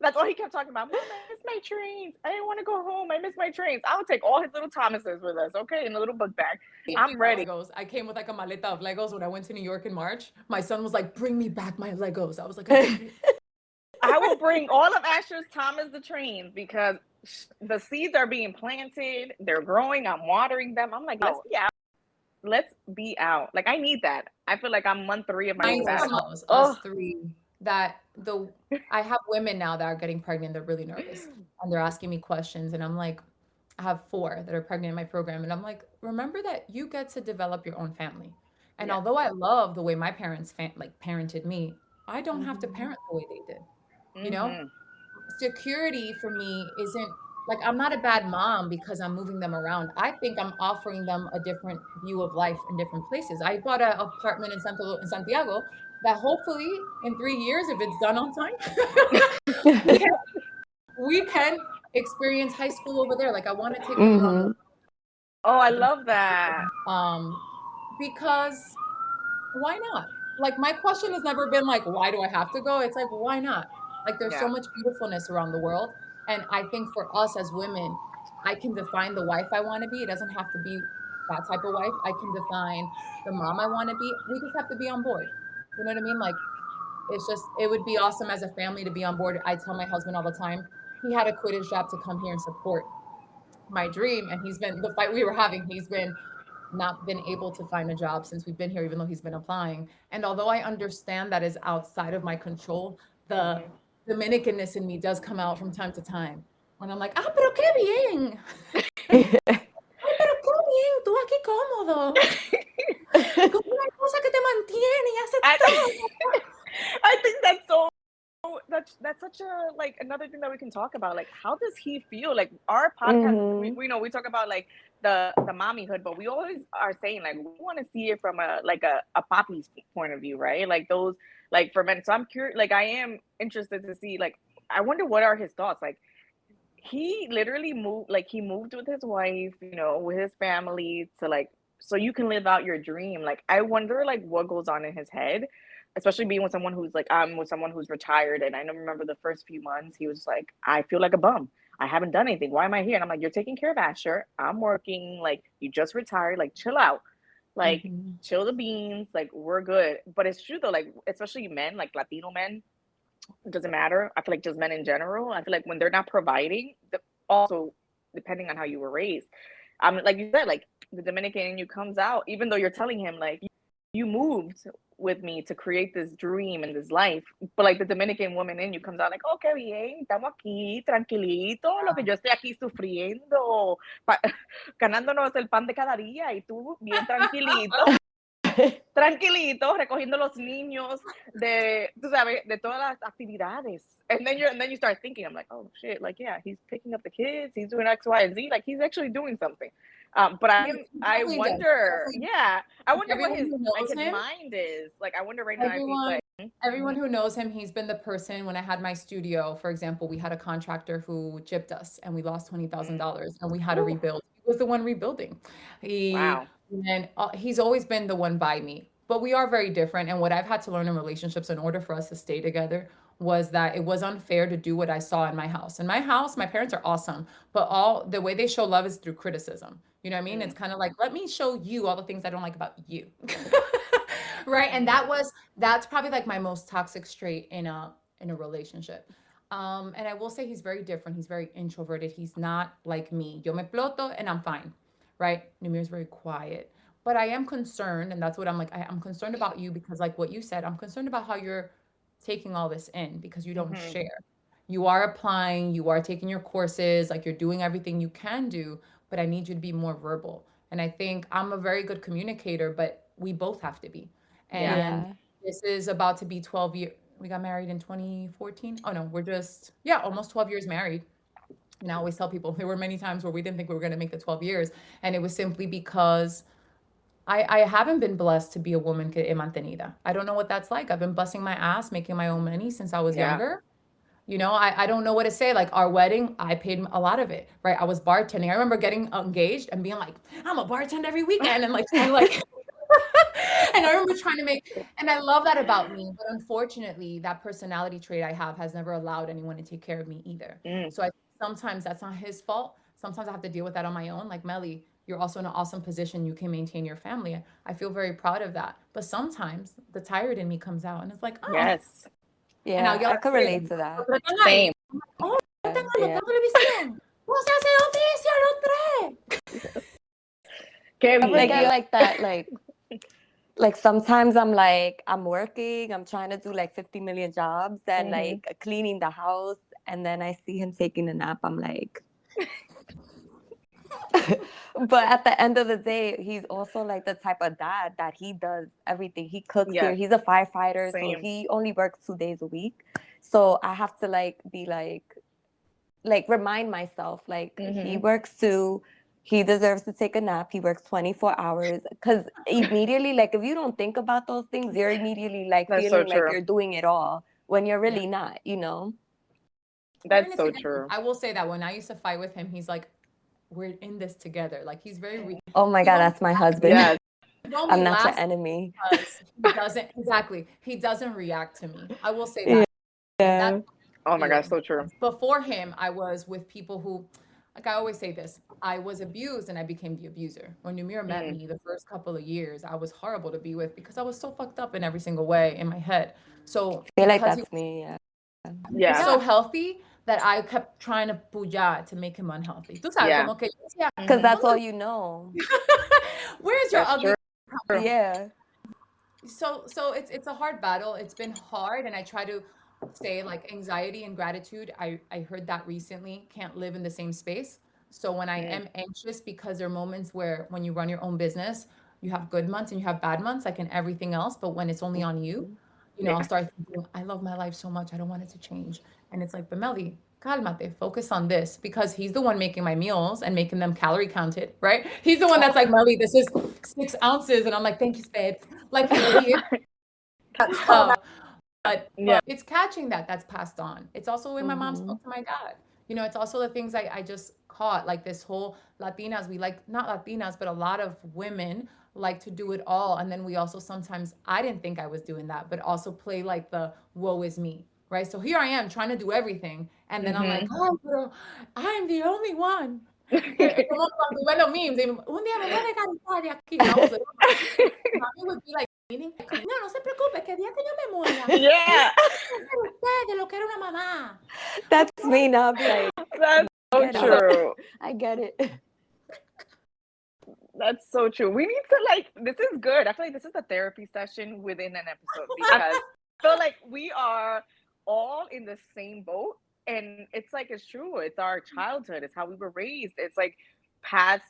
That's all he kept talking about. Mom, I miss my trains. I didn't want to go home. I miss my trains. I would take all his little Thomases with us, okay, in a little book bag. I'm ready. Legos. I came with like a maleta of Legos when I went to New York in March. My son was like, bring me back my Legos. I was like, I will bring all of Asher's Thomas the trains because the seeds are being planted. They're growing. I'm watering them. I'm like, let's be out. Like, I need that. I feel like I'm month 3 of my us 3 that I have women now that are getting pregnant. They're really nervous and they're asking me questions. And I'm like, I have 4 that are pregnant in my program. And I'm like, remember that you get to develop your own family. And although I love the way my parents parented me, I don't have to parent the way they did. You know, security for me isn't like, I'm not a bad mom because I'm moving them around. I think I'm offering them a different view of life in different places. I bought an apartment in Santiago that hopefully in 3 years, if it's done on time, we can experience high school over there. Like I want to take them around. Oh, I love that. Because why not? Like my question has never been like, why do I have to go? It's like, why not? Like there's so much beautifulness around the world. And I think for us as women, I can define the wife I want to be. It doesn't have to be that type of wife. I can define the mom I want to be. We just have to be on board. You know what I mean? Like, it would be awesome as a family to be on board. I tell my husband all the time, he had to quit his job to come here and support my dream. And the fight we were having, he's not been able to find a job since we've been here, even though he's been applying. And although I understand that is outside of my control, the Dominicanness in me does come out from time to time when I'm like, pero qué bien. Pero qué bien, tú aquí cómodo. Con una cosa que te mantiene y hace todo. I think that's such a, like, another thing that we can talk about. Like, how does he feel? Like, our podcast, we talk about, like, the mommyhood, but we always are saying, like, we want to see it from a poppy's point of view, right? Like, those, like, for men. So I'm curious, like, I am interested to see, like, I wonder what are his thoughts. Like, he literally moved with his wife, you know, with his family to, like, so you can live out your dream. Like, I wonder, like, what goes on in his head, especially being with someone who's like, I'm with someone who's retired. And I remember the first few months, he was like, I feel like a bum. I haven't done anything. Why am I here? And I'm like, you're taking care of Asher. I'm working. Like, you just retired. Like, chill out. Like, chill the beans. Like, we're good. But it's true, though. Like, especially men, like Latino men, it doesn't matter. I feel like just men in general. I feel like when they're not providing, also, depending on how you were raised, like you said, like, the Dominican in you comes out, even though you're telling him, like, you moved with me to create this dream and this life, but like the Dominican woman in you comes out like, oh, qué bien, estamos aquí, tranquilito, lo que yo estoy aquí sufriendo, ganándonos el pan de cada día y tú bien tranquilito, recogiendo los niños de, tú sabes, de todas las actividades. And then you start thinking, I'm like, oh shit, like, yeah, he's picking up the kids, he's doing X, Y, and Z, like he's actually doing something. But I wonder, I wonder what his mind is. Like, I wonder right now if he's like, everyone who knows him, he's been the person. When I had my studio, for example, we had a contractor who gypped us and we lost $20,000 and we had to rebuild. He was the one rebuilding. And he's always been the one by me. but we are very different. And what I've had to learn in relationships in order for us to stay together was that it was unfair to do what I saw in my house. In my house, my parents are awesome, but all the way they show love is through criticism. You know what I mean? It's kind of like, let me show you all the things I don't like about you. Right? And that's probably like my most toxic trait in a relationship. And I will say he's very different. He's very introverted. He's not like me. Yo me ploto and I'm fine. Right? Numir's very quiet. But I am concerned, and that's what I'm like, I'm concerned about you because like what you said, I'm concerned about how you're taking all this in because you don't share. You are applying, you are taking your courses, like you're doing everything you can do, but I need you to be more verbal. And I think I'm a very good communicator, but we both have to be. And Yeah. this is about to be 12 years. We got married in 2014. Oh no, we're just, yeah, almost 12 years married. And I always tell people there were many times where we didn't think we were going to make the 12 years. And it was simply because I haven't been blessed to be a woman que he mantenida. I don't know what that's like. I've been busting my ass, making my own money since I was younger. You know, I don't know what to say. Like our wedding, I paid a lot of it, right? I was bartending. I remember getting engaged and being like, I'm a bartender every weekend. And like, trying to like, and I remember trying to make, and I love that about me. But unfortunately, that personality trait I have has never allowed anyone to take care of me either. So I sometimes that's not his fault. Sometimes I have to deal with that on my own. Like Melly, you're also in an awesome position. You can maintain your family. I feel very proud of that. But sometimes the tired in me comes out and it's like, oh. Yes. And I'll Yeah, yell I at could three of relate them. to that. Pero están ahí. Same. Oh, Yeah. están ahí, están televisión. ¿Cómo se hace oficio los tres? Qué Ever bien. get like that, like sometimes I'm like, I'm working, I'm trying to do like 50 million jobs and like cleaning the house, and then I see him taking a nap. I'm like, but at the end of the day, he's also like the type of dad that he does everything. He cooks here. Yes. He's a firefighter, so Same. he only works 2 days a week. So I have to like be like remind myself like he works too. He deserves to take a nap. He works 24 hours because immediately, like if you don't think about those things, you're immediately like That's so feeling like true. you're doing it all when you're really not, you know? We're in That's it so together. true. I will say that when I used to fight with him, he's like, we're in this together. Like he's very Oh my he God, only- that's my husband. Yes. he only I'm not your laughs enemy. because he doesn't he doesn't react to me. I will say that. Yeah. That's Oh my you. gosh, so true. Before him, I was with people who, like I always say this, I was abused and I became the abuser. When Numir met me the first couple of years, I was horrible to be with because I was so fucked up in every single way in my head. So I feel like because that's me, yeah. he was Yeah. so healthy that I kept trying to puya to make him unhealthy. Tú sabes, Yeah. como que yo decía, Because that's all you know. where's your That's ugly? true. Yeah. So it's a hard battle. It's been hard, and I try to say like anxiety and gratitude. I heard that recently. Can't live in the same space. So when I am anxious, because there are moments where when you run your own business, you have good months and you have bad months, like in everything else. But when it's only on you, you know, I'll start thinking, I love my life so much. I don't want it to change. And it's like, but Melly, cálmate, focus on this, because he's the one making my meals and making them calorie counted, right? He's the one that's like, Melly, this is 6 ounces. And I'm like, thank you, babe. Like he is but it's catching that's passed on. It's also when my mom spoke to my dad. You know, it's also the things I just caught, like this whole Latinas, we like, not Latinas, but a lot of women like to do it all. And then we also sometimes, I didn't think I was doing that, but also play like the woe is me, right? So here I am trying to do everything. And then I'm like, oh, pero I'm the only one. Como cuando ven los memes, un día me voy a descansar de aquí. And I was like, mommy would be like, meaning, no se preocupe, que el día que yo me muera, Yeah. usted de lo que era una mamá. That's me now. I'll be like, That's so get it. true. I get it. That's so true. We need to like, this is good. I feel like this is a therapy session within an episode because I feel like we are all in the same boat. And it's like, it's true. It's our childhood. It's how we were raised. It's like past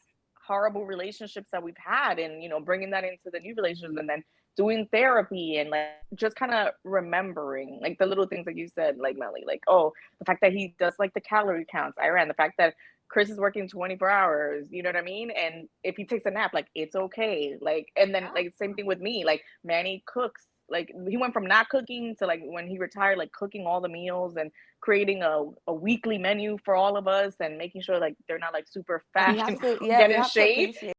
horrible relationships that we've had, and, you know, bringing that into the new relationships, and then doing therapy, and like just kind of remembering like the little things that you said, like Melly, like, oh, the fact that he does like the calorie counts. I ran the fact that Chris is working 24 hours, you know what I mean? And if he takes a nap, like it's okay. Like, and then like same thing with me, like Manny cooks. Like he went from not cooking to like when he retired, like cooking all the meals and creating a weekly menu for all of us and making sure like they're not like super fat We and have to, get we in have to shape. appreciate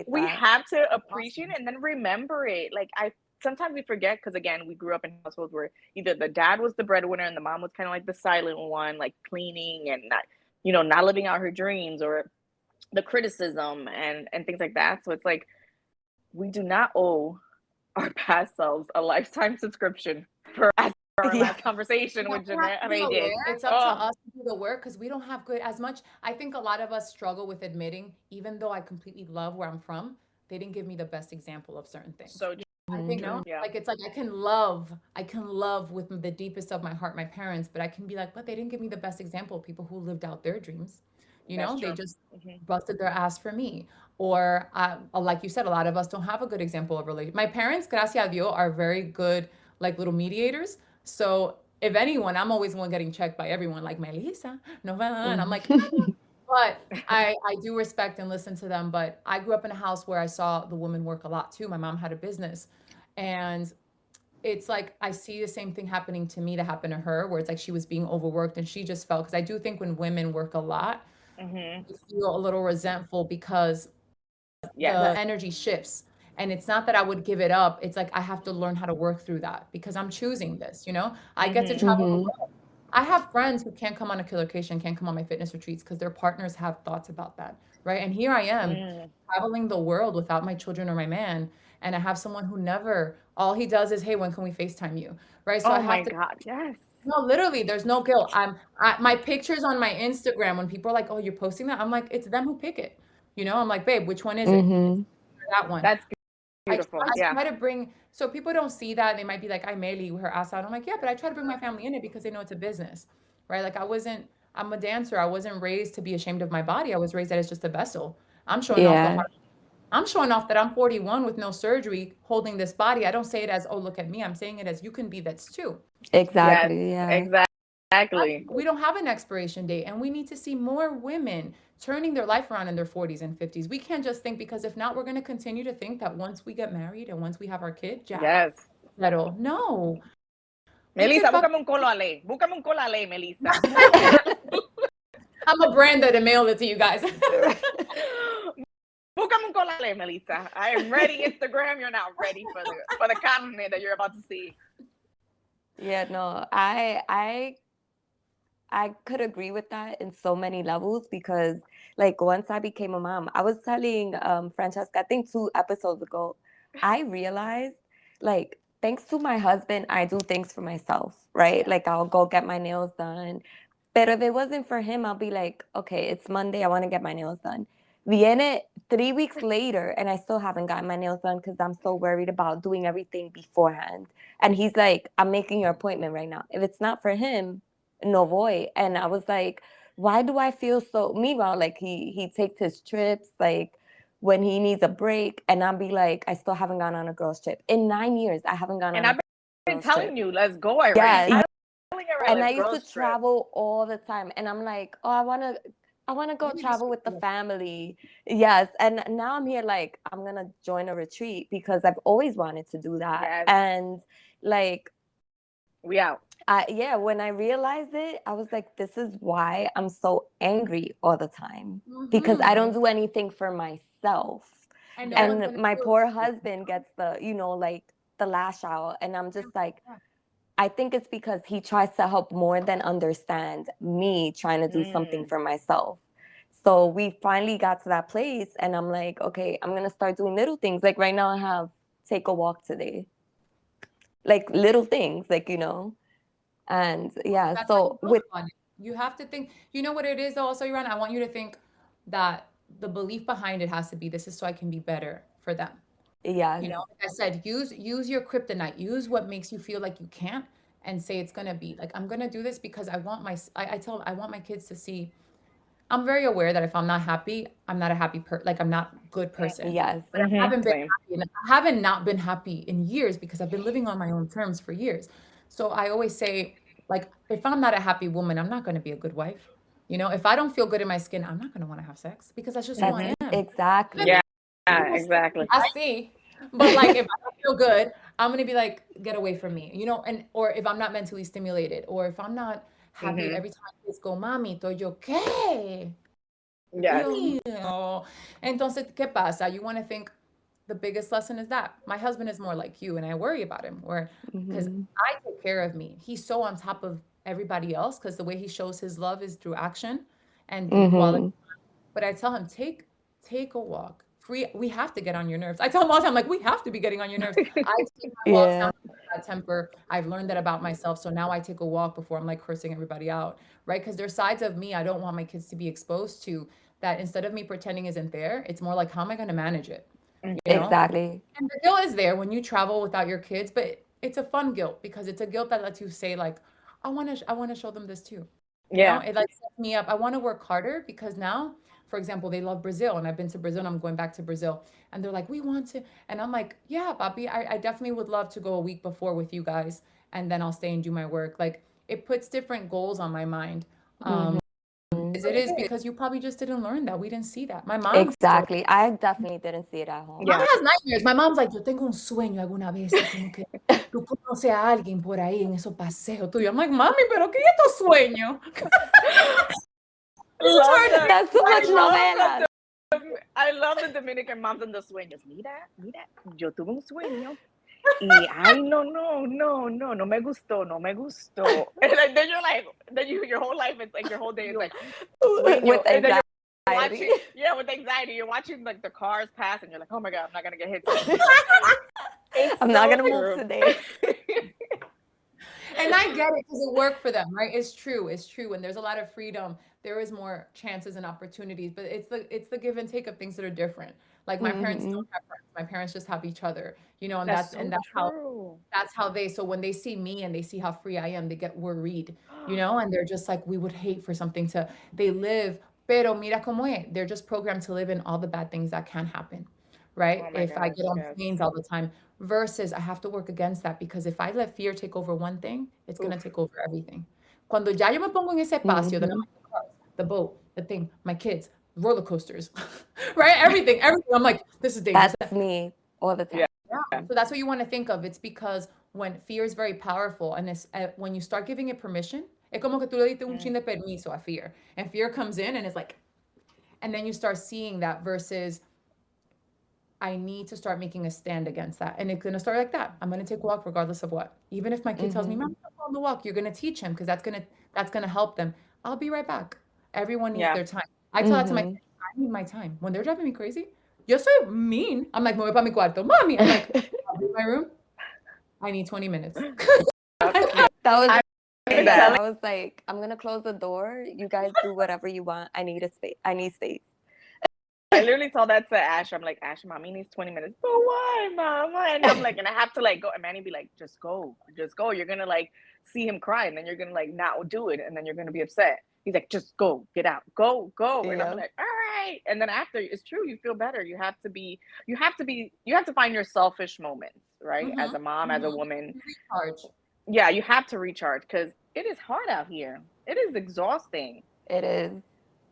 we that. have to appreciate it and then remember it. Like I sometimes we forget because again, we grew up in households where either the dad was the breadwinner and the mom was kind of like the silent one, like cleaning and not, not living out her dreams or the criticism and things like that. So it's like we do not owe our past selves a lifetime subscription for our Yeah. last conversation with Jeanette. I mean, it's up to us to do the work because we don't have good as much. I think a lot of us struggle with admitting, even though I completely love where I'm from, they didn't give me the best example of certain things. So I think yeah. like it's like I can love with the deepest of my heart my parents, but I can be like, but they didn't give me the best example of people who lived out their dreams. They just busted their ass for me. Or like you said, a lot of us don't have a good example of relationship. My parents, gracias a Dios, are very good like little mediators. So if anyone, I'm always one getting checked by everyone, like Melissa, no, and I'm like, but I do respect and listen to them. But I grew up in a house where I saw the woman work a lot too. My mom had a business, and it's like I see the same thing happening to me to happen to her, where it's like she was being overworked and she just felt because I do think when women work a lot, you feel a little resentful because the energy shifts. And it's not that I would give it up. It's like I have to learn how to work through that because I'm choosing this, I get to travel the world. I have friends who can't come on a Killercation, can't come on my fitness retreats because their partners have thoughts about that, right? And here I am traveling the world without my children or my man, and I have someone who never, all he does is, hey, when can we FaceTime you, right? So I have to. God, yes. No, literally, there's no guilt. My pictures on my Instagram when people are like, "Oh, you're posting that," I'm like, it's them who pick it. I'm like, babe, which one is it? That one. That's beautiful. I try to bring, so people don't see that. They might be like, I Meli with her ass out. I'm like, yeah, but I try to bring my family in it because they know it's a business, right? Like I'm a dancer. I wasn't raised to be ashamed of my body. I was raised that it's just a vessel. I'm showing off the heart. I'm showing off that I'm 41 with no surgery holding this body. I don't say it as, oh, look at me. I'm saying it as you can be that's too. Exactly. Yes, yeah. exactly. We don't have an expiration date, and we need to see more women turning their life around in their 40s and 50s. We can't just think, because if not, we're going to continue to think that once we get married and once we have our kid, settle. No. Melissa, búscame un colo ale. Búscame un colo ale, Melissa. I'm a Brenda to mail it to you guys. Búscame un colo ale, Melissa. I am ready. Instagram, you're not ready for the content that you're about to see. Yeah, no, I could agree with that in so many levels because, like, once I became a mom, I was telling Francesca, I think 2 episodes ago, I realized, like, thanks to my husband, I do things for myself, right? Like, I'll go get my nails done. But if it wasn't for him, I'll be like, okay, it's Monday, I want to get my nails done. Viene 3 weeks later, and I still haven't gotten my nails done because I'm so worried about doing everything beforehand. And he's like, I'm making your appointment right now. If it's not for him, no voy. And I was like, why do I feel so, meanwhile, like he takes his trips, like when he needs a break, and I'll be like, I still haven't gone on a girls trip. In 9 years, I haven't gone on a girls trip. And I've been telling you, let's go, Irene. Yeah. And I used to travel all the time. And I'm like, oh, I want to go travel with the family. Yes. And now I'm here, like, I'm going to join a retreat because I've always wanted to do that. Yes. And like, we out. When I realized it, I was like, this is why I'm so angry all the time because I don't do anything for myself. And my poor husband gets the, like the lash out. And I'm just like, I think it's because he tries to help more than understand me trying to do something for myself. So we finally got to that place and I'm like, okay, I'm going to start doing little things. Like right now I have take a walk today. Like little things, like, and yeah. That's so with you have to think, you know what it is though, also, Iran, I want you to think that the belief behind it has to be, this is so I can be better for them. Yeah. Like I said, use your kryptonite, use what makes you feel like you can't, and say it's gonna be like, I'm gonna do this because I want I want my kids to see. I'm very aware that if I'm not happy, I'm not a happy I'm not a good person. Yes. But I haven't been happy, and I haven't not been happy in years because I've been living on my own terms for years. So I always say, like, if I'm not a happy woman, I'm not gonna be a good wife. If I don't feel good in my skin, I'm not gonna want to have sex because that's just who I am. Exactly. Yeah, exactly. I see. But like, if I don't feel good, I'm gonna be like, get away from me, or if I'm not mentally stimulated, or if I'm not happy every time kids go, "Mami, estoy yo qué?" Yes. Mío. Entonces, ¿qué pasa? You want to think the biggest lesson is that my husband is more like you, and I worry about him, because I take care of me. He's so on top of everybody else because the way he shows his love is through action and through quality. But I tell him, take a walk. We have to get on your nerves. I tell him all the time, like, we have to be getting on your nerves. I take my walks down to bad temper. I've learned that about myself. So now I take a walk before I'm like cursing everybody out, right? Because there's sides of me I don't want my kids to be exposed to that instead of me pretending isn't there, it's more like, how am I going to manage it? You know? Exactly. And the guilt is there when you travel without your kids, but it's a fun guilt because it's a guilt that lets you say like, I want to show them this too. You know, it like sets me up. I want to work harder because now, for example, they love Brazil and I've been to Brazil and I'm going back to Brazil and they're like, we want to. And I'm like, yeah, papi, I definitely would love to go a week before with you guys and then I'll stay and do my work. Like it puts different goals on my mind. It is because you probably just didn't learn that. We didn't see that. My mom Exactly. I definitely didn't see it at home. Mom has nightmares. My mom's like, yo tengo un sueño alguna vez, como que tú conoces a alguien por ahí en esos paseos tuyos. I'm like, mami, pero ¿qué es tu sueño? That's too much novela. I love the Dominican moms and the sueños. Mira, yo tuve un sueño. Y ay, no me gustó. And like, then you're like, your whole life, it's like your whole day is like sueño. With anxiety. With anxiety. You're watching like the cars pass and you're like, oh my God, I'm not gonna get hit. I'm not gonna move today. And I get it because it worked for them, right? It's true. And there's a lot of freedom. There is more chances and opportunities, but it's the give and take of things that are different. Like my parents don't have friends. My parents just have each other, you know, and that's how they, so when they see me and they see how free I am, they get worried, you know, and they're just like, we would hate for something they live, pero mira como es. They're just programmed to live in all the bad things that can happen, right? If I get on planes all the time versus I have to work against that because if I let fear take over one thing, it's going to take over everything. Cuando ya yo me pongo en ese espacio, the boat, the thing, my kids, roller coasters, right? Everything. I'm like, this is dangerous. That's me all the time. Yeah. So that's what you want to think of. It's because when fear is very powerful and it's, when you start giving it permission, es como que tú le diste un chin de permiso a fear. And fear comes in and it's like, and then you start seeing that versus I need to start making a stand against that. And it's going to start like that. I'm going to take a walk regardless of what. Even if my kid tells me, Mom, I'm on the walk, you're going to teach him because that's going to help them. I'll be right back. Everyone needs their time. I tell that to my kids, I need my time. When they're driving me crazy, yo soy mean. I'm like, me voy para mi cuarto. Mommy. I'm like, I'll be in my room. I need 20 minutes. That was I was like, I'm going to close the door. You guys do whatever you want. I need space. I literally told that to Ash. I'm like, Ash, mommy needs 20 minutes. But why, mama? And I'm like, and I have to like go. And Manny be like, just go. You're going to like see him cry. And then you're going to like not do it. And then you're going to be upset. He's like, just go, get out, go. And I'm like, all right. And then after, it's true. You feel better. You have to find your selfish moments, right? As a mom, as a woman. Recharge. Yeah, you have to recharge because it is hard out here. It is exhausting. It is.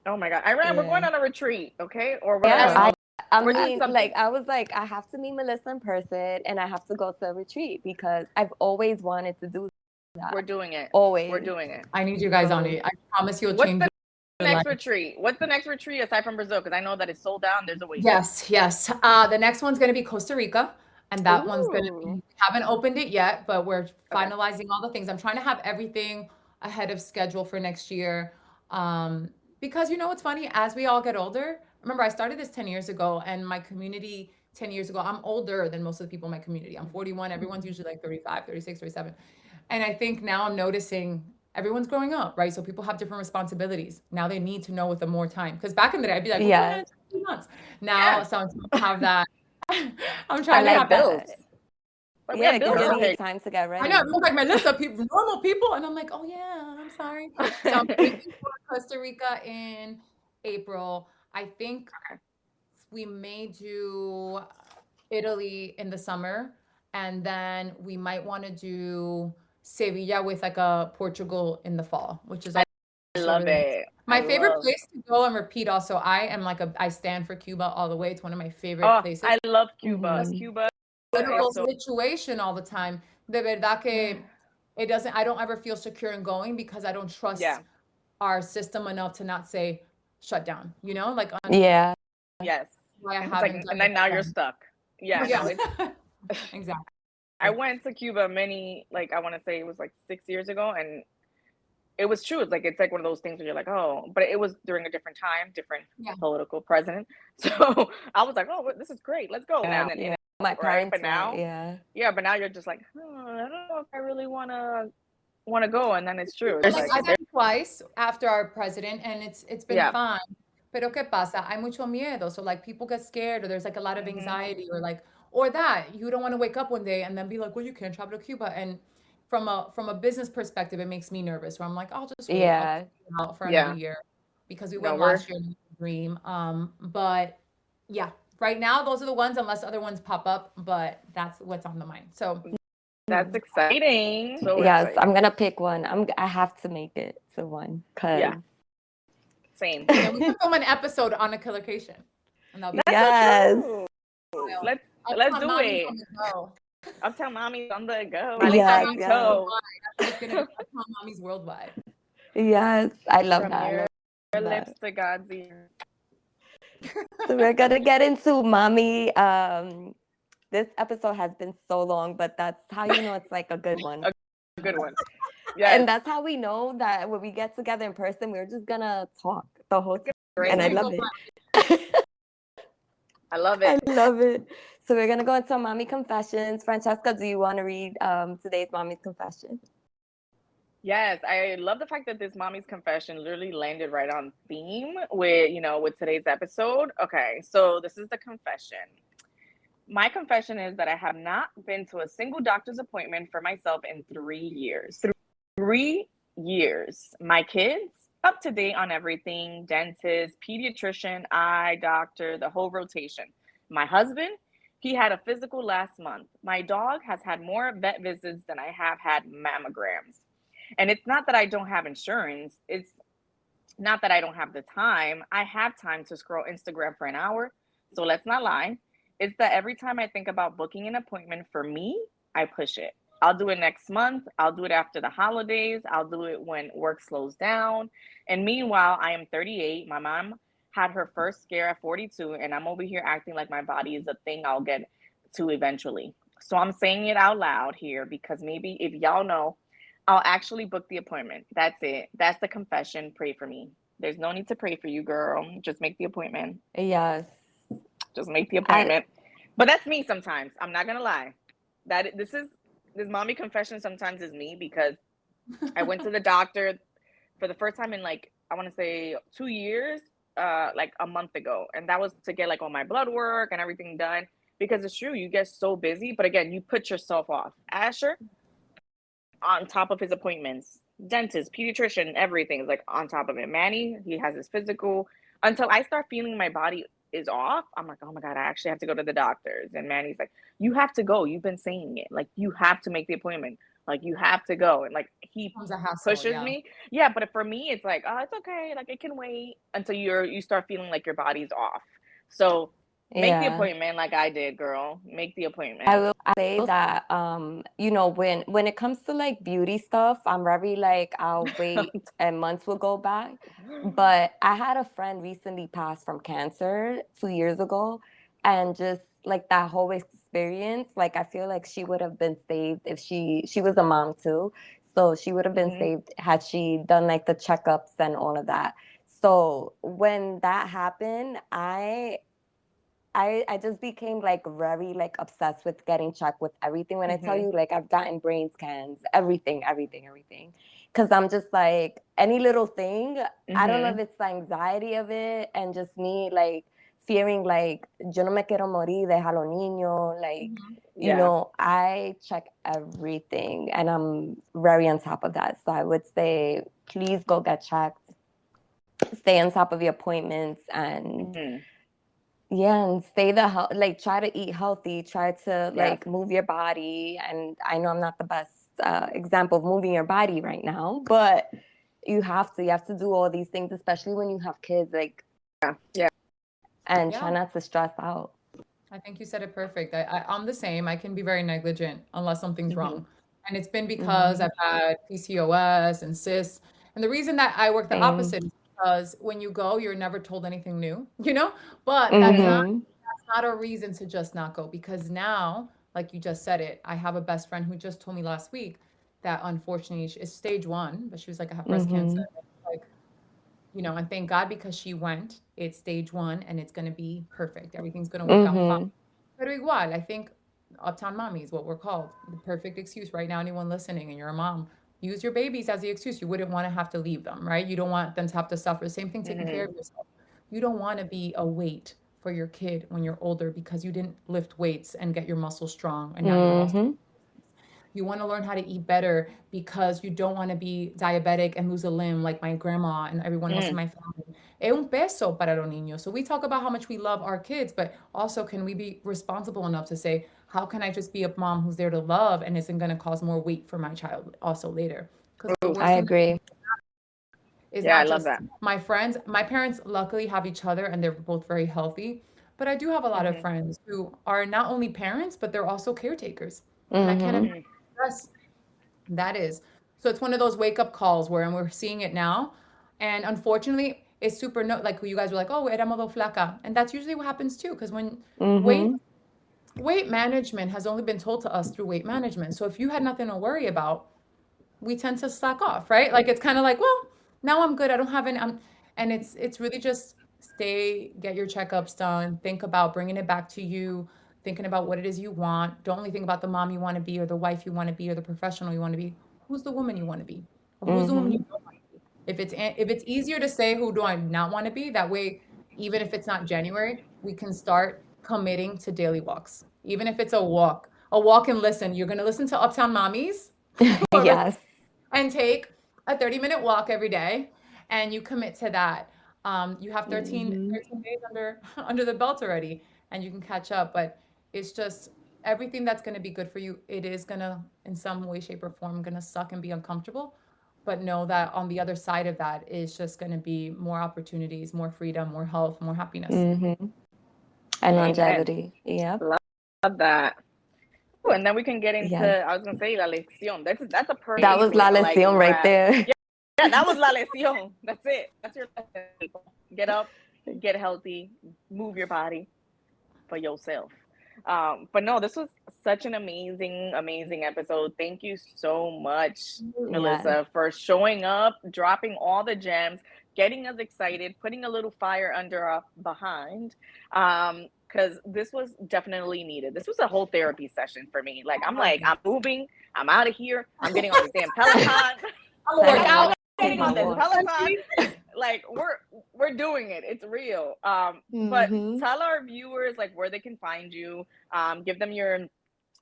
Oh my God. We're going on a retreat, okay? Or whatever. I mean, like, I was like, I have to meet Melissa in person and I have to go to a retreat because I've always wanted to do that. We're doing it. Always. We're doing it. I need you guys on it. I promise you'll change. What's the next retreat? What's the next retreat aside from Brazil? Because I know that it's sold out and there's a wait. Yes. The next one's going to be Costa Rica. And that one's going to be, haven't opened it yet, but we're finalizing all the things. I'm trying to have everything ahead of schedule for next year. Because you know what's funny? As we all get older, remember I started this 10 years ago and my community 10 years ago, I'm older than most of the people in my community. I'm 41. Everyone's usually like 35, 36, 37. And I think now I'm noticing everyone's growing up, right? So people have different responsibilities. Now they need to know with them more time. Because back in the day, I'd be like, yeah, 2 months. Now, so I'm trying to have that. I'm trying to have bills. That. Yeah, it gives me time to get ready. I know, it looks like Melissa, normal people. And I'm like, oh yeah, I'm sorry. So I'm thinking for Costa Rica in April. I think we may do Italy in the summer. And then we might want to do Sevilla with like a Portugal in the fall, which is I love it. My favorite place to go and repeat also, I stand for Cuba all the way. It's one of my favorite places. I love Cuba. Cuba. Political situation all the time. De verdad que I don't ever feel secure in going because I don't trust our system enough to not say, shut down, you know, like Yeah. Yes. why I And it's like, haven't done and it then now you're again. stuck. Yeah, Yeah, no, it's exactly. I went to Cuba like I want to say it was like 6 years ago, and it was true. It's like one of those things where you're like, oh, but it was during a different time, different Yeah. political president. So I was like, oh, this is great. Let's go. Yeah. And My right, parents but now, went, but now you're just like, I don't know if I really wanna go. And then it's true. Well, It's like like, I've been twice after our president, and it's been yeah, fine. Pero qué pasa? Hay mucho miedo. So like people get scared, or there's like a lot of anxiety, or like, or that you don't want to wake up one day and then be like, well, you can't travel to Cuba. And from a business perspective, it makes me nervous. Where I'm like, I'll just wait. I'll yeah. keep it out for another yeah. year because we No, went last year and it was a dream. But yeah, right now those are the ones, unless other ones pop up. But that's what's on the mind. So that's exciting. So Yes, I'm exciting. gonna pick one. I have to make it to one Yeah, because same. and then we can film an episode on a collocation, and that'll be yes, True. wild. Let's Uptown do Mommy's it. on the go. Uptown Mommy's on the go. yes, Mommy's yes, Cafecito. worldwide. That's what it's gonna be. Uptown Mommy's worldwide. yes. I love From that. I your love lips that. to God's ears. So we're gonna get into mommy. This episode has been so long, but that's how you know it's like a good one. A good one. Yes. And that's how we know that when we get together in person, we're just gonna talk the whole time. Great. And I It's love gonna it. I love I it. love it. So we're gonna go into mommy confessions. Francesca, do you want to read today's mommy's confession? Yes, I love the fact that this mommy's confession literally landed right on theme with today's episode. Okay, so this is the confession. My confession is that I have not been to a single doctor's appointment for myself in 3 years. 3 years. My kids, up to date on everything, dentist, pediatrician, eye doctor, the whole rotation. My husband, he had a physical last month. My dog has had more vet visits than I have had mammograms. And it's not that I don't have insurance. It's not that I don't have the time. I have time to scroll Instagram for an hour. So let's not lie. It's that every time I think about booking an appointment for me, I push it. I'll do it next month. I'll do it after the holidays. I'll do it when work slows down. And meanwhile, I am 38. My mom had her first scare at 42, and I'm over here acting like my body is a thing I'll get to eventually. So I'm saying it out loud here because maybe if y'all know, I'll actually book the appointment. That's it. That's the confession. Pray for me. There's no need to pray for you, girl. Just make the appointment. Yes. Just make the appointment. But that's me sometimes. I'm not gonna lie. This mommy confession sometimes is me because I went to the doctor for the first time in like I want to say 2 years, like a month ago, and that was to get like all my blood work and everything done because it's true you get so busy, but again you put yourself off. Asher, on top of his appointments, dentist, pediatrician, everything is like on top of it. Manny, he has his physical. Until I start feeling my body is off, I'm like, oh my God, I actually have to go to the doctors. And Manny's like, you have to go. You've been saying it. Like, you have to make the appointment. Like, you have to go. And like, he Becomes a hassle, pushes yeah. me. Yeah, but for me, it's like, oh, it's okay. Like, it can wait until you start feeling like your body's off. So make the Yeah. appointment like I did, girl. Make the appointment. I will say that when it comes to like beauty stuff, I'm very like I'll wait and months will go by. But I had a friend recently pass from cancer 2 years ago, and just like that whole experience, like I feel like she would have been saved if she was a mom too. So she would have been saved had she done like the checkups and all of that. So when that happened, I just became like very like obsessed with getting checked with everything. When I tell you, like I've gotten brain scans, everything. Cause I'm just like any little thing. I don't know if it's the anxiety of it and just me like fearing like yo no me quiero morir, déjalo niño. Like, you know, I check everything and I'm very on top of that. So I would say, please go get checked. Stay on top of your appointments and yeah, and like try to eat healthy, try to like move your body. And I know I'm not the best example of moving your body right now, but you have to do all these things, especially when you have kids, like and try not to stress out. I think you said it perfect. I'm the same. I can be very negligent unless something's wrong. And it's been because I've had PCOS and cysts. And the reason that I work the opposite is because when you go, you're never told anything new, you know? But Mm-hmm. that's not a reason to just not go, because now, like you just said it, I have a best friend who just told me last week that unfortunately it's stage 1, but she was like, I have breast cancer. Mm-hmm. Like, you know, and thank God because she went, it's stage 1 and it's going to be perfect. Everything's going to work out fine. Mm-hmm. Pero igual, I think Uptown Mommy is what we're called. The perfect excuse right now, anyone listening and you're a mom, use your babies as the excuse. You wouldn't want to have to leave them, right? You don't want them to have to suffer. Same thing taking care of yourself. You don't want to be a weight for your kid when you're older because you didn't lift weights and get your muscles strong and now you're lost. Mm-hmm. You want to learn how to eat better because you don't want to be diabetic and lose a limb like my grandma and everyone else in my family. Es un peso para los niños. So we talk about how much we love our kids, but also can we be responsible enough to say, how can I just be a mom who's there to love and isn't going to cause more weight for my child also later? Because the worst I thing agree. I is not love just that. my friends. My parents luckily have each other and they're both very healthy. But I do have a lot of friends who are not only parents, but they're also caretakers. And I can't Mm-hmm. imagine how stress that is. So it's one of those wake up calls where, and we're seeing it now. And unfortunately, it's super like you guys were like, oh, era modo flaca. And that's usually what happens too. Because when Mm-hmm. weight management has only been told to us through weight management. So if you had nothing to worry about, we tend to slack off, right? Like it's kind of like, well, now I'm good. I don't have any. And it's really just get your checkups done. Think about bringing it back to you. Thinking about what it is you want. Don't only think about the mom you want to be, or the wife you want to be, or the professional you want to be. Who's the woman you want to be, or who's the woman you Mm-hmm. don't want to be? If it's easier to say who do I not want to be, that way, even if it's not January, we can start committing to daily walks. Even if it's a walk and listen. You're gonna listen to Uptown Mommies Yes. and take a 30-minute walk every day and you commit to that. You have 13 Mm-hmm. days under the belt already and you can catch up, but it's just everything that's going to be good for you, it is going to in some way, shape, or form going to suck and be uncomfortable, but know that on the other side of that is just going to be more opportunities, more freedom, more health, more happiness. Mm-hmm. And longevity. Yep. Love that. Ooh, and then we can get into, Yes. I was going to say, la lección. That's a perfect That was way la to like lección right wrap. there. Yeah, that was la lección. That's it. That's your lesson, people. Get up, get healthy, move your body for yourself. But no, this was such an amazing episode. Thank you so much, Melissa, Yes. for showing up, dropping all the gems, getting us excited, putting a little fire under our behind. Because this was definitely needed. This was a whole therapy session for me. Like I'm moving, I'm out of here, I'm getting on this damn Peloton. I'm gonna work out. Getting on this Peloton. Like we're doing it. It's real. But tell our viewers like where they can find you. Give them your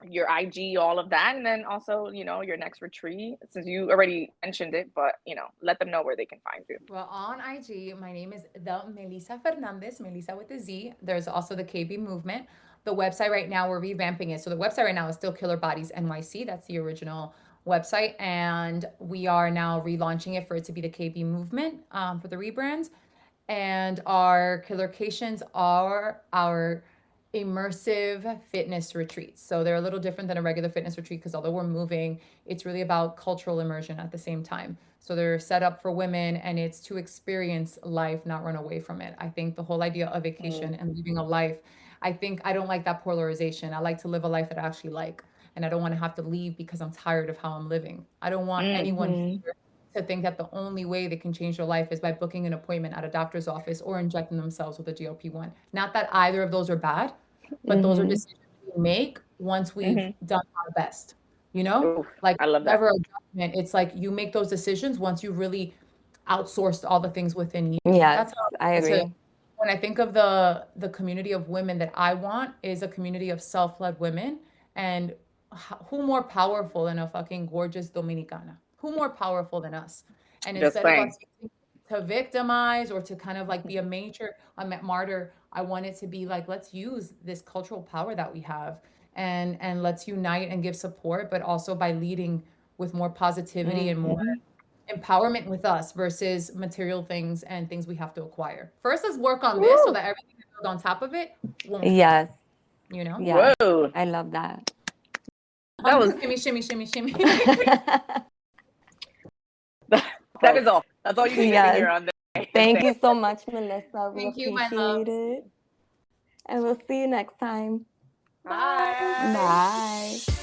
IG, all of that, and then also your next retreat, since you already mentioned it. But let them know where they can find you. Well, on IG, my name is the Melissa Fernandez, Melissa with a Z. There's also the KB Movement. The website right now, we're revamping it. So the website right now is still Killer Bodies NYC. That's the original website. And we are now relaunching it for it to be the KB Movement for the rebrand. And our Killercations are our immersive fitness retreats. So they're a little different than a regular fitness retreat because although we're moving, it's really about cultural immersion at the same time. So they're set up for women and it's to experience life, not run away from it. I think the whole idea of vacation and living a life, I don't like that polarization. I like to live a life that I actually like. And I don't want to have to leave because I'm tired of how I'm living. I don't want anyone here to think that the only way they can change their life is by booking an appointment at a doctor's office or injecting themselves with a GLP-1. Not that either of those are bad, but those are decisions we make once we've done our best. Like I love that. never adjustment. It's like you make those decisions once you really outsourced all the things within you. Yes, That's how I agree. when I think of the community of women that I want is a community of self-led women, and who more powerful than a fucking gorgeous Dominicana? Who more powerful than us? And instead of us to victimize or to kind of like be a martyr, I want it to be like, let's use this cultural power that we have and let's unite and give support, but also by leading with more positivity and more empowerment with us versus material things and things we have to acquire. First, let's work on this so that everything we build on top of it won't. Yes. Yeah. Whoa. I love that. That was shimmy. that is all. That's all you need to hear on this. Thank you so much, Melissa. We Thank you, my love. appreciate it. And we'll see you next time. Bye. Bye.